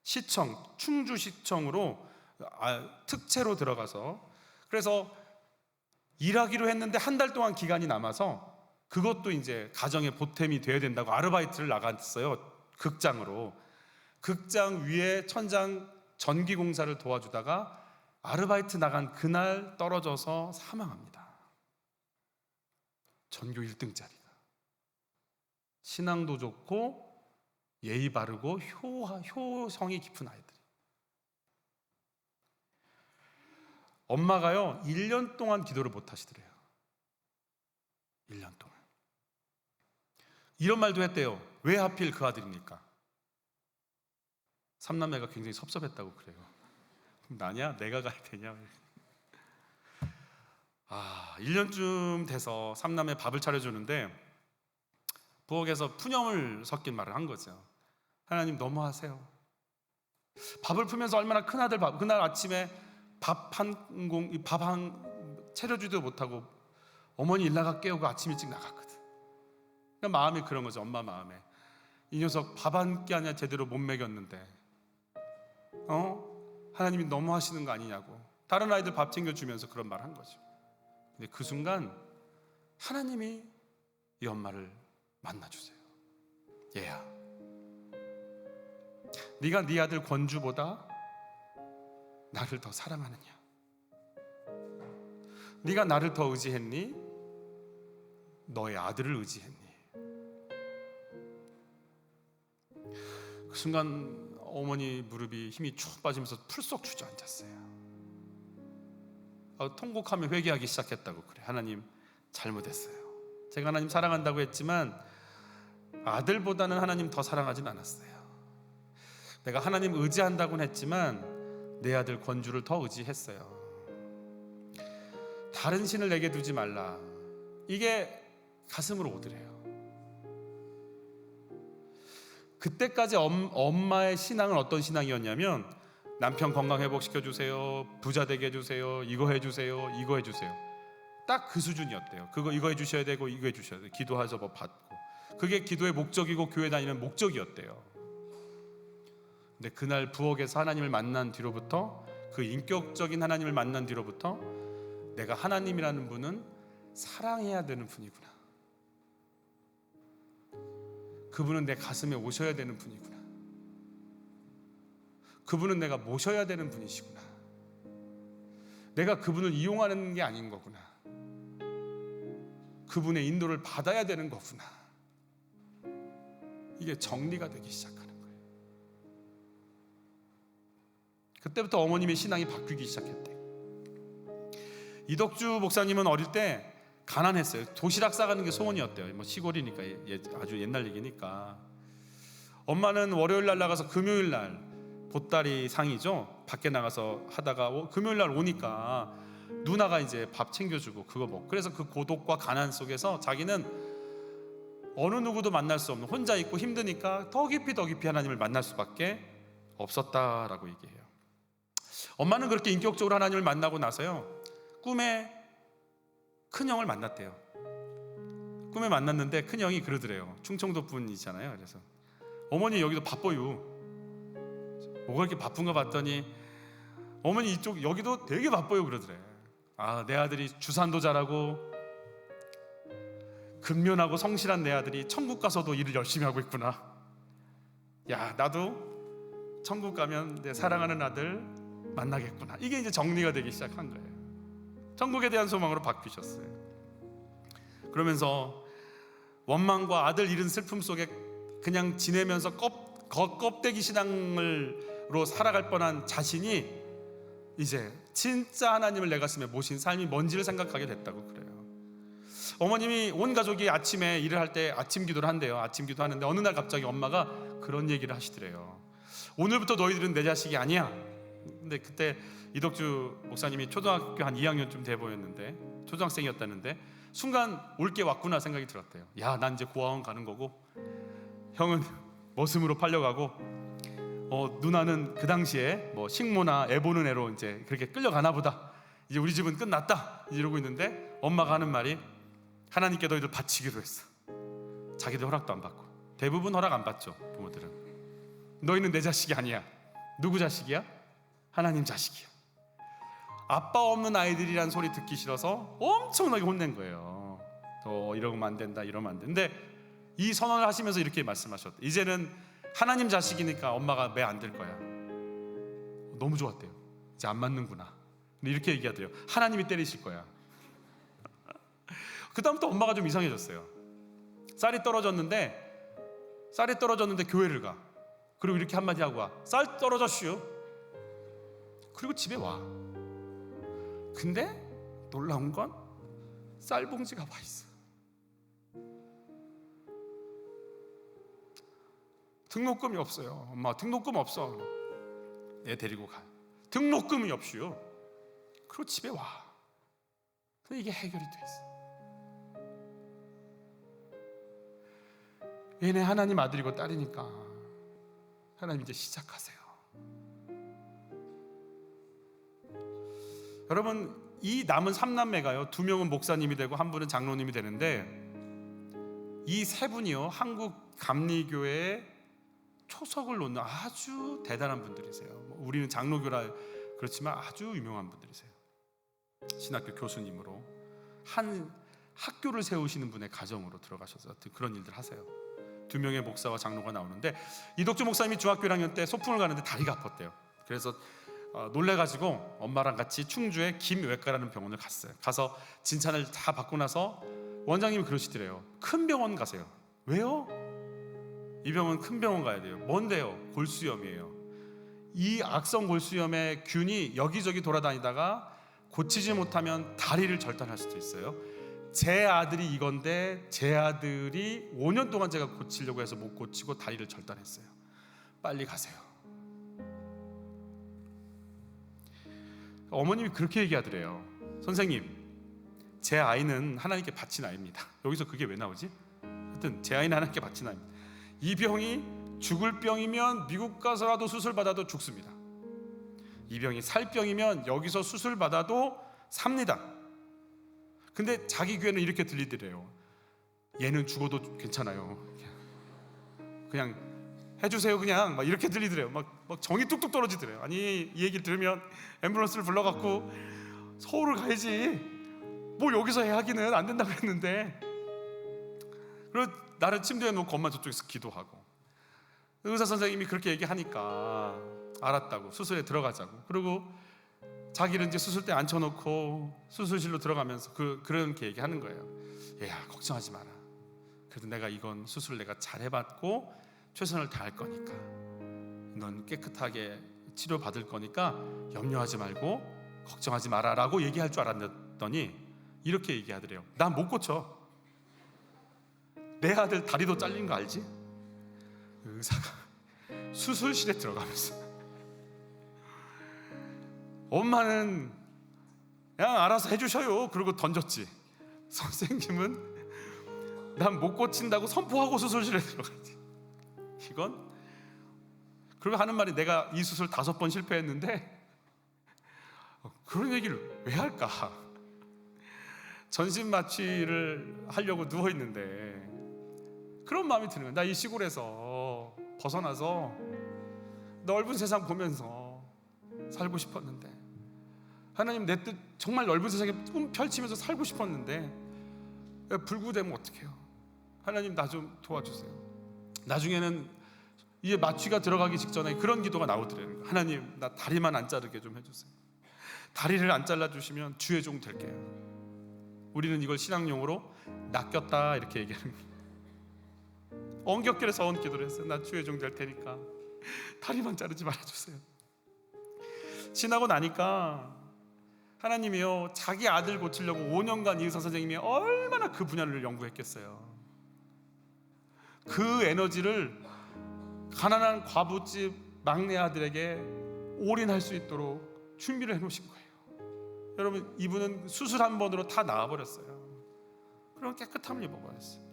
시청, 충주시청으로 특채로 들어가서, 그래서 일하기로 했는데 한 달 동안 기간이 남아서 그것도 이제 가정의 보탬이 돼야 된다고 아르바이트를 나갔어요. 극장으로. 극장 위에 천장 전기공사를 도와주다가 아르바이트 나간 그날 떨어져서 사망합니다. 전교 1등짜리가. 신앙도 좋고 예의 바르고 효성이 깊은 아이들. 엄마가요 1년 동안 기도를 못 하시더래요. 1년 동안. 이런 말도 했대요. 왜 하필 그 아들입니까? 삼남매가 굉장히 섭섭했다고 그래요. 나냐? 내가 가야 되냐? 1년쯤 돼서 삼남매 밥을 차려주는데 부엌에서 푸념을 섞인 말을 한 거죠. 하나님 너무하세요. 밥을 풀면서 얼마나 큰 아들 밥, 그날 아침에 밥 한 차려주지도 못하고 어머니 일 나가 깨우고 아침 일찍 나갔거든. 그러니까 마음이 그런 거죠. 엄마 마음에. 이 녀석 밥 한 끼 아니야 제대로 못 먹였는데 하나님이 너무 하시는 거 아니냐고. 다른 아이들 밥 챙겨주면서 그런 말 한 거죠. 근데 그 순간 하나님이 이 엄마를 만나주세요. 얘야, 네가 네 아들 권주보다 나를 더 사랑하느냐? 네가 나를 더 의지했니? 너의 아들을 의지했니? 그 순간 어머니 무릎이 힘이 쭉 빠지면서 풀썩 주저앉았어요. 통곡하며 회개하기 시작했다고. 그래, 하나님 잘못했어요. 제가 하나님 사랑한다고 했지만 아들보다는 하나님 더 사랑하진 않았어요. 내가 하나님 의지한다고는 했지만 내 아들 권주를 더 의지했어요. 다른 신을 내게 두지 말라. 이게 가슴으로 오더래요. 그때까지 엄마의 신앙은 어떤 신앙이었냐면 남편 건강 회복시켜주세요, 부자 되게 해주세요, 이거 해주세요, 이거 해주세요. 딱 그 수준이었대요. 이거 해주셔야 되고 이거 해주셔야 돼요. 기도하셔서 뭐 받고. 그게 기도의 목적이고 교회 다니는 목적이었대요. 근데 그날 부엌에서 하나님을 만난 뒤로부터, 그 인격적인 하나님을 만난 뒤로부터 내가 하나님이라는 분은 사랑해야 되는 분이구나. 그분은 내 가슴에 오셔야 되는 분이구나. 그분은 내가 모셔야 되는 분이시구나. 내가 그분을 이용하는 게 아닌 거구나. 그분의 인도를 받아야 되는 거구나. 이게 정리가 되기 시작하는 거예요. 그때부터 어머님의 신앙이 바뀌기 시작했대. 이덕주 목사님은 어릴 때 가난했어요. 도시락 싸가는 게 소원이었대요. 뭐 시골이니까 아주 옛날 얘기니까. 엄마는 월요일 날 나가서 금요일 날 보따리 상이죠. 밖에 나가서 하다가 금요일 날 오니까 누나가 이제 밥 챙겨주고 그거 먹고. 그래서 그 고독과 가난 속에서 자기는 어느 누구도 만날 수 없는, 혼자 있고 힘드니까 더 깊이 하나님을 만날 수밖에 없었다라고 얘기해요. 엄마는 그렇게 인격적으로 하나님을 만나고 나서요, 꿈에 큰형을 만났대요. 꿈에 만났는데 큰형이 그러더래요. 충청도 분이잖아요. 그래서 어머니 여기도 바빠요. 뭐가 이렇게 바쁜가 봤더니 어머니 이쪽 여기도 되게 바빠요 그러더래. 내 아들이 주산도 잘하고 근면하고 성실한 내 아들이 천국 가서도 일을 열심히 하고 있구나. 야, 나도 천국 가면 내 사랑하는 아들 만나겠구나. 이게 이제 정리가 되기 시작한 거예요. 천국에 대한 소망으로 바뀌셨어요. 그러면서 원망과 아들 잃은 슬픔 속에 그냥 지내면서 껍데기 신앙으로 살아갈 뻔한 자신이 이제 진짜 하나님을 내 가슴에 모신 삶이 뭔지를 생각하게 됐다고 그래요. 어머님이 온 가족이 아침에 일을 할 때 아침 기도를 한대요. 아침 기도하는데 어느 날 갑자기 엄마가 그런 얘기를 하시더래요. 오늘부터 너희들은 내 자식이 아니야. 근데 그때 이덕주 목사님이 초등학교 한 2학년쯤 돼 보였는데, 초등학생이었다는데 순간 올 게 왔구나 생각이 들었대요. 야, 난 이제 고아원 가는 거고, 형은 머슴으로 팔려가고, 누나는 그 당시에 뭐 식모나 애 보는 애로 이제 그렇게 끌려가나 보다. 이제 우리 집은 끝났다 이러고 있는데 엄마가 하는 말이, 하나님께 너희들 바치기로 했어. 자기들 허락도 안 받고. 대부분 허락 안 받죠, 부모들은. 너희는 내 자식이 아니야. 누구 자식이야? 하나님 자식이야. 아빠 없는 아이들이란 소리 듣기 싫어서 엄청나게 혼낸 거예요. 이러면 안 된다, 이러면 안 돼. 근데 이 선언을 하시면서 이렇게 말씀하셨대. 이제는 하나님 자식이니까 엄마가 매 안 들 거야. 너무 좋았대요. 이제 안 맞는구나. 근데 이렇게 얘기하더래요. 하나님이 때리실 거야. 그 다음부터 엄마가 좀 이상해졌어요. 쌀이 떨어졌는데 교회를 가. 그리고 이렇게 한마디 하고 와. 쌀 떨어졌슈. 그리고 집에 와. 근데 놀라운 건 쌀 봉지가 와 있어. 등록금이 없어요. 엄마 등록금 없어. 애 데리고 가. 등록금이 없슈. 그리고 집에 와. 근데 이게 해결이 돼 있어. 얘네 하나님 아들이고 딸이니까 하나님 이제 시작하세요. 여러분, 이 남은 3남매가요, 2명은 목사님이 되고 1분은 장로님이 되는데, 이 3분이요 한국 감리교회의 초석을 놓는 아주 대단한 분들이세요. 우리는 장로교라 그렇지만 아주 유명한 분들이세요. 신학교 교수님으로 한 학교를 세우시는 분의 가정으로 들어가셔서 그런 일들 하세요. 2명의 목사와 장로가 나오는데, 이덕주 목사님이 중학교 1학년 때 소풍을 가는데 다리가 아팠대요. 그래서 놀래가지고 엄마랑 같이 충주의 김외과라는 병원을 갔어요. 가서 진찰을 다 받고 나서 원장님이 그러시더래요. 큰 병원 가세요. 왜요? 이 병원 큰 병원 가야 돼요. 뭔데요? 골수염이에요. 이 악성 골수염의 균이 여기저기 돌아다니다가 고치지 못하면 다리를 절단할 수도 있어요. 제 아들이 이건데, 제 아들이 5년 동안 제가 고치려고 해서 못 고치고 다리를 절단했어요. 빨리 가세요. 어머님이 그렇게 얘기하더래요. 선생님, 제 아이는 하나님께 바친 아이입니다. 여기서 그게 왜 나오지? 하여튼 제 아이는 하나님께 바친 아이입니다. 이 병이 죽을 병이면 미국 가서라도 수술 받아도 죽습니다. 이 병이 살 병이면 여기서 수술 받아도 삽니다. 근데 자기 귀에는 이렇게 들리더래요. 얘는 죽어도 괜찮아요. 그냥 해주세요. 그냥 막 이렇게 들리더래요. 막 정이 뚝뚝 떨어지더래요. 아니, 이 얘기를 들으면 앰뷸런스를 불러갖고 서울을 가야지. 뭐 여기서 해 하기는 안 된다고 했는데. 그리고 나를 침대에 놓고 엄마 저쪽에서 기도하고, 의사 선생님이 그렇게 얘기하니까 알았다고, 수술에 들어가자고. 그리고 자기를 이제 수술대 앉혀놓고 수술실로 들어가면서 그렇게 얘기하는 거예요. 얘야, 걱정하지 마라. 그래도 내가 이건 수술을 내가 잘 해봤고 최선을 다할 거니까, 넌 깨끗하게 치료받을 거니까 염려하지 말고 걱정하지 마라 라고 얘기할 줄 알았더니 이렇게 얘기하더래요. 난 못 고쳐. 내 아들 다리도 잘린 거 알지? 의사가 수술실에 들어가면서, 엄마는 그냥 알아서 해주셔요 그러고 던졌지. 선생님은 난 못 고친다고 선포하고 수술실에 들어가지. 이건, 그리고 하는 말이, 내가 이 수술 5번 실패했는데 그런 얘기를 왜 할까? 전신 마취를 하려고 누워있는데 그런 마음이 드는 거야. 나 이 시골에서 벗어나서 넓은 세상 보면서 살고 싶었는데, 하나님, 내 뜻 정말 넓은 세상에 펼치면서 살고 싶었는데 불구되면 어떡해요? 하나님, 나 좀 도와주세요. 나중에는 이제 마취가 들어가기 직전에 그런 기도가 나오더래요. 하나님, 나 다리만 안 자르게 좀 해주세요. 다리를 안 잘라주시면 주의 종 될게요. 우리는 이걸 신앙용어로 낚였다 이렇게 얘기하는 거예요. 엉겹결에 서원 기도를 했어요. 나 주의 종 될 테니까 다리만 자르지 말아주세요. 지나고 나니까 하나님이요, 자기 아들 고치려고 5년간 의사 선생님이 얼마나 그 분야를 연구했겠어요. 그 에너지를 가난한 과부집 막내 아들에게 올인할 수 있도록 준비를 해놓으신 거예요. 여러분, 이분은 수술 한 번으로 다 나아버렸어요. 그럼 깨끗함을 입어버렸어요.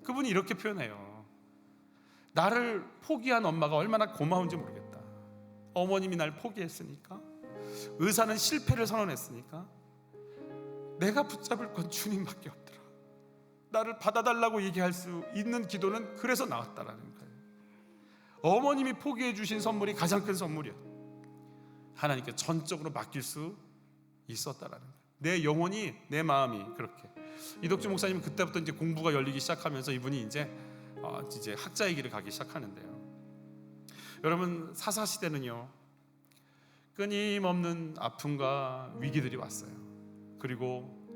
그분이 이렇게 표현해요. 나를 포기한 엄마가 얼마나 고마운지 모르겠다. 어머님이 날 포기했으니까, 의사는 실패를 선언했으니까 내가 붙잡을 건 주님밖에 없더라. 나를 받아달라고 얘기할 수 있는 기도는 그래서 나왔다라는 거예요. 어머님이 포기해 주신 선물이 가장 큰 선물이야. 하나님께 전적으로 맡길 수 있었다라는 거예요. 내 영혼이, 내 마음이 그렇게. 이덕주 목사님은 그때부터 이제 공부가 열리기 시작하면서 이분이 이제 학자의 길을 가기 시작하는데요. 여러분, 사사 시대는요, 끊임없는 아픔과 위기들이 왔어요. 그리고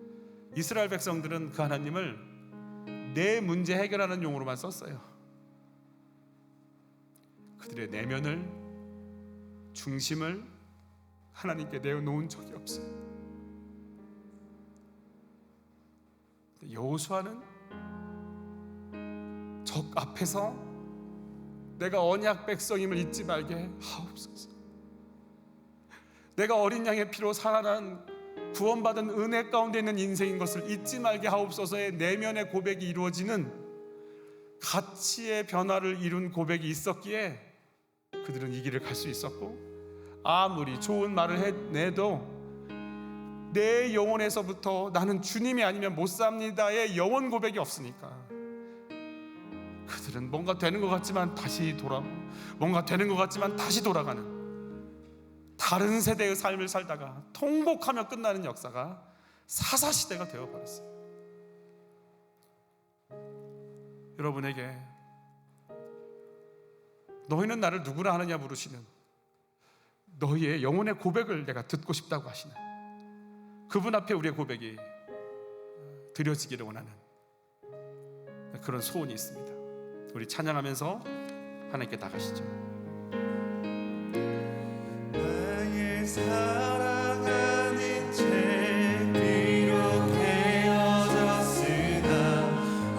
이스라엘 백성들은 그 하나님을 내 문제 해결하는 용으로만 썼어요. 그들의 내면을, 중심을 하나님께 내어놓은 적이 없어요. 여호수아는 적 앞에서 내가 언약 백성임을 잊지 말게 하옵소서. 내가 어린 양의 피로 살아난 구원받은 은혜 가운데 있는 인생인 것을 잊지 말게 하옵소서의 내면의 고백이 이루어지는 가치의 변화를 이룬 고백이 있었기에 그들은 이 길을 갈 수 있었고, 아무리 좋은 말을 해내도 내 영혼에서부터 나는 주님이 아니면 못 삽니다의 영혼 고백이 없으니까 그들은 뭔가 되는 것 같지만 다시 돌아가는, 다른 세대의 삶을 살다가 통곡하며 끝나는 역사가 사사시대가 되어버렸어요. 여러분에게 너희는 나를 누구라 하느냐 물으시는 너희의 영혼의 고백을 내가 듣고 싶다고 하시는 그분 앞에 우리의 고백이 드려지기를 원하는 그런 소원이 있습니다. 우리 찬양하면서 하나님께 나가시죠.
나의 사랑하는 죄 비록 헤어졌으나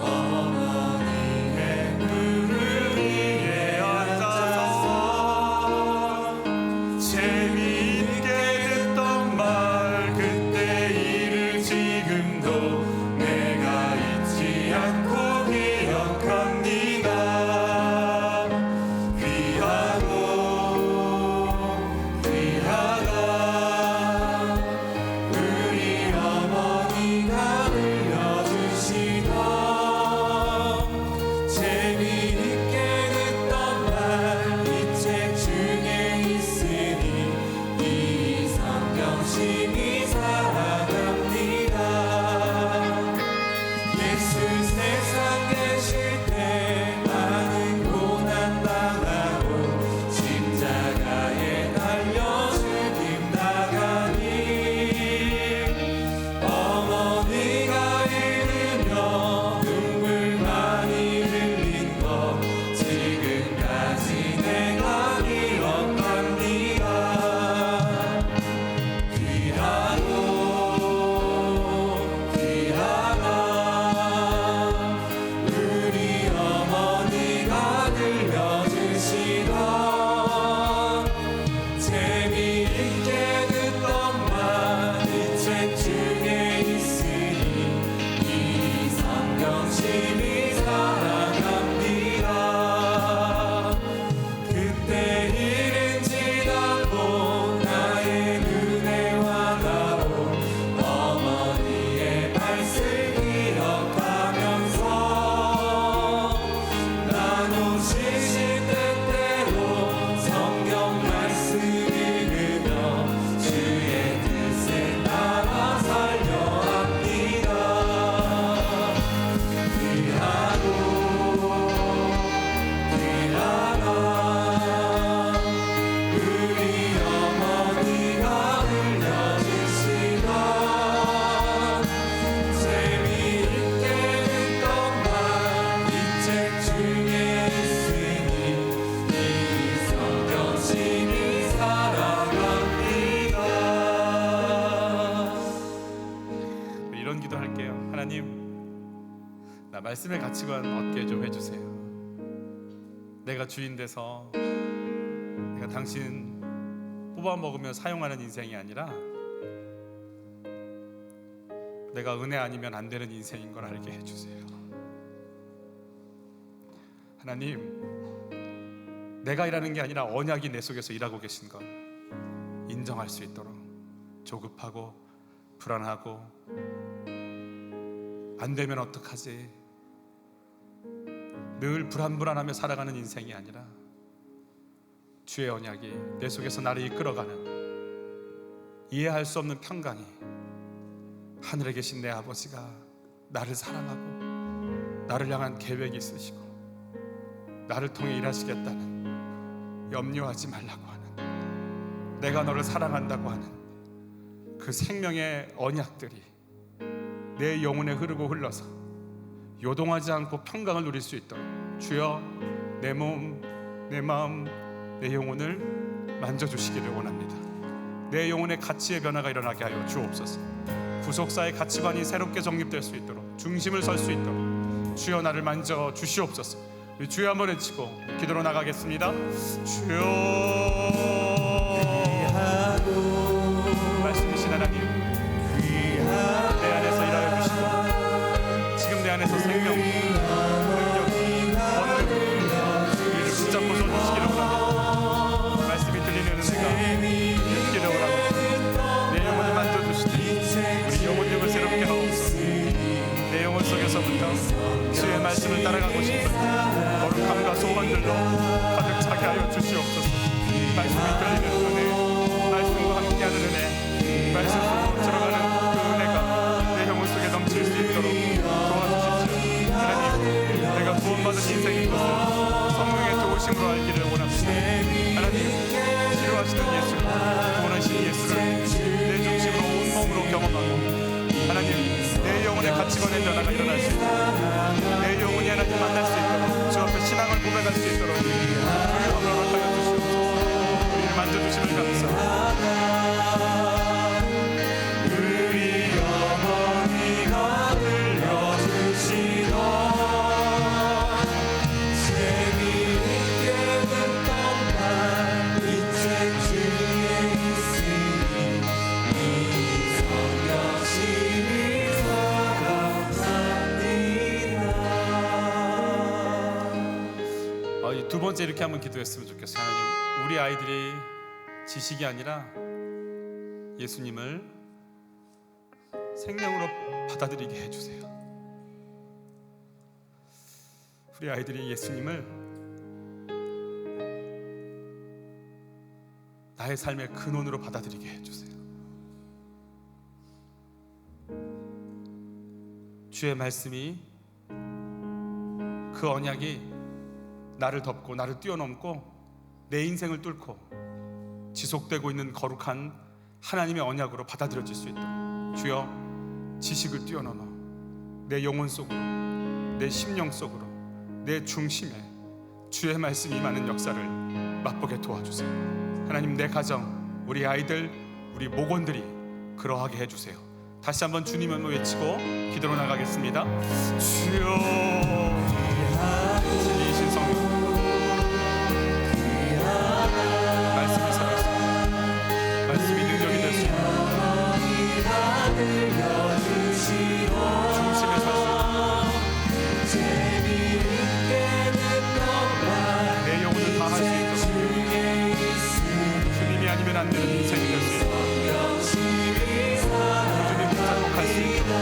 어머니의 무릎 위에 앉아서 재미있게 듣던 말 그때 일을 지금도 내가 잊지 않고 기억합니다.
나 말씀의 가치관 얻게 좀 해주세요. 내가 주인 돼서 내가 당신 뽑아 먹으며 사용하는 인생이 아니라 내가 은혜 아니면 안 되는 인생인 걸 알게 해주세요. 하나님, 내가 일하는 게 아니라 언약이 내 속에서 일하고 계신 걸 인정할 수 있도록 조급하고 불안하고 안 되면 어떡하지 늘 불안하며 살아가는 인생이 아니라 주의 언약이 내 속에서 나를 이끌어가는 이해할 수 없는 평강이 하늘에 계신 내 아버지가 나를 사랑하고 나를 향한 계획이 있으시고 나를 통해 일하시겠다는 염려하지 말라고 하는 내가 너를 사랑한다고 하는 그 생명의 언약들이 내 영혼에 흐르고 흘러서 요동하지 않고 평강을 누릴 수 있도록 주여 내 몸, 내 마음, 내 영혼을 만져주시기를 원합니다. 내 영혼의 가치의 변화가 일어나게 하여 주옵소서. 구속사의 가치관이 새롭게 정립될 수 있도록 중심을 설 수 있도록 주여 나를 만져 주시옵소서. 우리 주여 한번 외치고 기도로 나가겠습니다. 주여 말씀이신 하나님, 내 안에서 일하여 주시고 지금 내 안에서 생명, 능력, 권능 우리를 붙잡고 서주시기를 원합니다. 말씀이 들리는 은혜가 있기를 원합니다. 내 영혼을 만져주시니 우리 영혼력을 새롭게 하옵소서. 내 영혼 속에서부터 주의 말씀을 따라가고 싶은 거룩함과 소원들로 가득 차게 하여 주시옵소서. 말씀이 들리는 은혜, 말씀과 함께하는 은혜, 말씀 속으로 들어가는 그 은혜가 내 영혼 속에 넘칠 수 있도록 도와주십시오. 하나님, 내가 구원받은 인생인 것을 성령의 도우심으로 알기를 원합니다. 하나님, 치료하시는 예수를, 구원하신 예수를 내 중심으로 온몸으로 경험하고 하나님, 내 영혼의 가치관의 변화가 일어날 수 있도록 내 영혼이 하나님 만날 수 있도록 주 앞에 신앙을 고백할 수 있도록 주의 허락하여 주시옵소서. 우리를 만져주심을 감사합니다.
우리 어머니가 들려주시던 재미있게 듣던 말 이 책 중에 있으니 이 성경심이
두 번째 이렇게 한번 기도했으면 좋겠어요. 하나님, 우리 아이들이 지식이 아니라 예수님을 생명으로 받아들이게 해주세요. 우리 아이들이 예수님을 나의 삶의 근원으로 받아들이게 해주세요. 주의 말씀이 그 언약이 나를 덮고 나를 뛰어넘고 내 인생을 뚫고 지속되고 있는 거룩한 하나님의 언약으로 받아들여질 수 있도록 주여 지식을 뛰어넘어 내 영혼 속으로 내 심령 속으로 내 중심에 주의 말씀이 임하는 역사를 맛보게 도와주세요. 하나님, 내 가정, 우리 아이들, 우리 목원들이 그러하게 해주세요. 다시 한번 주님을 외치고 기도로 나가겠습니다. 주여, 진리이신 성령, 말씀이 살아있습니다. 말씀이 능력이 될 수 있는 중심에 설 수 있는 내 영혼을 다할 수 있도록 주님이 아니면 안 되는 인생이 될 수 있도록 꾸준히 붙잡고 갈 수 있도록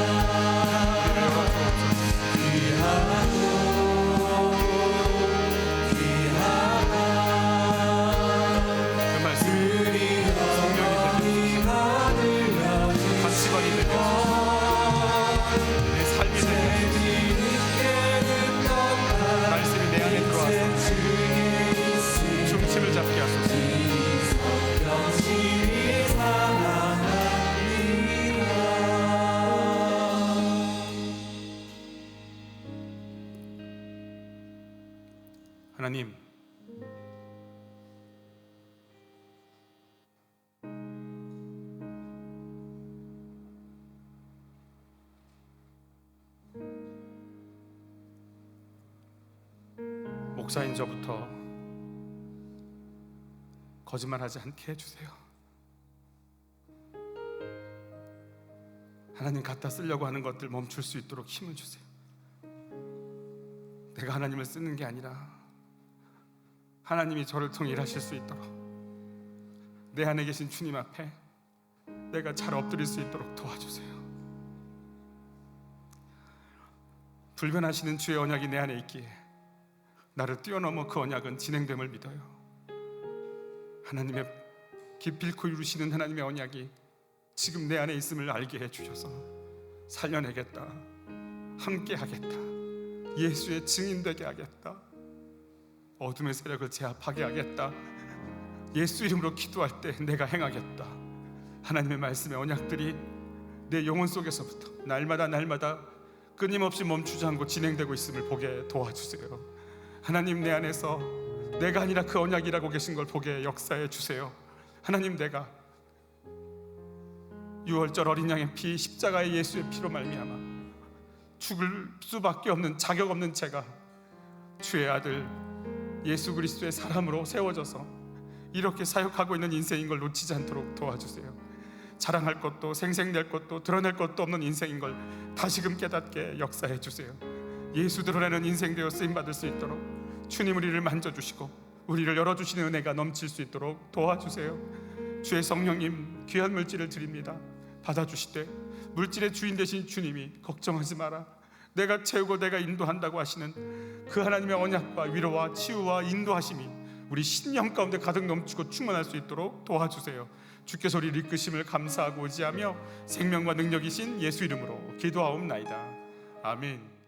우리를 열어주옵소서. 그 말씀이 성령이 되게 가치관이 되게 내 삶이 되게 말씀이 내 안에 들어와서 중심을 잡게 하소서. 하나님, 목사인 저부터 거짓말하지 않게 해주세요. 하나님 갖다 쓰려고 하는 것들 멈출 수 있도록 힘을 주세요. 내가 하나님을 쓰는 게 아니라 하나님이 저를 통해 일하실 수 있도록 내 안에 계신 주님 앞에 내가 잘 엎드릴 수 있도록 도와주세요. 불변하시는 주의 언약이 내 안에 있기에 나를 뛰어넘어 그 언약은 진행됨을 믿어요. 하나님의 기필코 이루시는 하나님의 언약이 지금 내 안에 있음을 알게 해주셔서 살려내겠다, 함께 하겠다, 예수의 증인 되게 하겠다, 어둠의 세력을 제압하게 하겠다, 예수 이름으로 기도할 때 내가 행하겠다. 하나님의 말씀의 언약들이 내 영혼 속에서부터 날마다 끊임없이 멈추지 않고 진행되고 있음을 보게 도와주세요. 하나님, 내 안에서 내가 아니라 그 언약이라고 계신 걸 보게 역사해 주세요. 하나님, 내가 유월절 어린 양의 피, 십자가의 예수의 피로 말미암아 죽을 수밖에 없는 자격 없는 제가 주의 아들 예수 그리스도의 사람으로 세워져서 이렇게 사역하고 있는 인생인 걸 놓치지 않도록 도와주세요. 자랑할 것도 생생낼 것도 드러낼 것도 없는 인생인 걸 다시금 깨닫게 역사해 주세요. 예수 드러내는 인생 되어 쓰임받을 수 있도록 주님 우리를 만져주시고 우리를 열어주시는 은혜가 넘칠 수 있도록 도와주세요. 주의 성령님, 귀한 물질을 드립니다. 받아주시되 물질의 주인 되신 주님이 걱정하지 마라, 내가 채우고 내가 인도한다고 하시는 그 하나님의 언약과 위로와 치유와 인도하심이 우리 신령 가운데 가득 넘치고 충만할 수 있도록 도와주세요. 주께서 우리를 이끄심을 감사하고 의지하며 생명과 능력이신 예수 이름으로 기도하옵나이다. 아멘.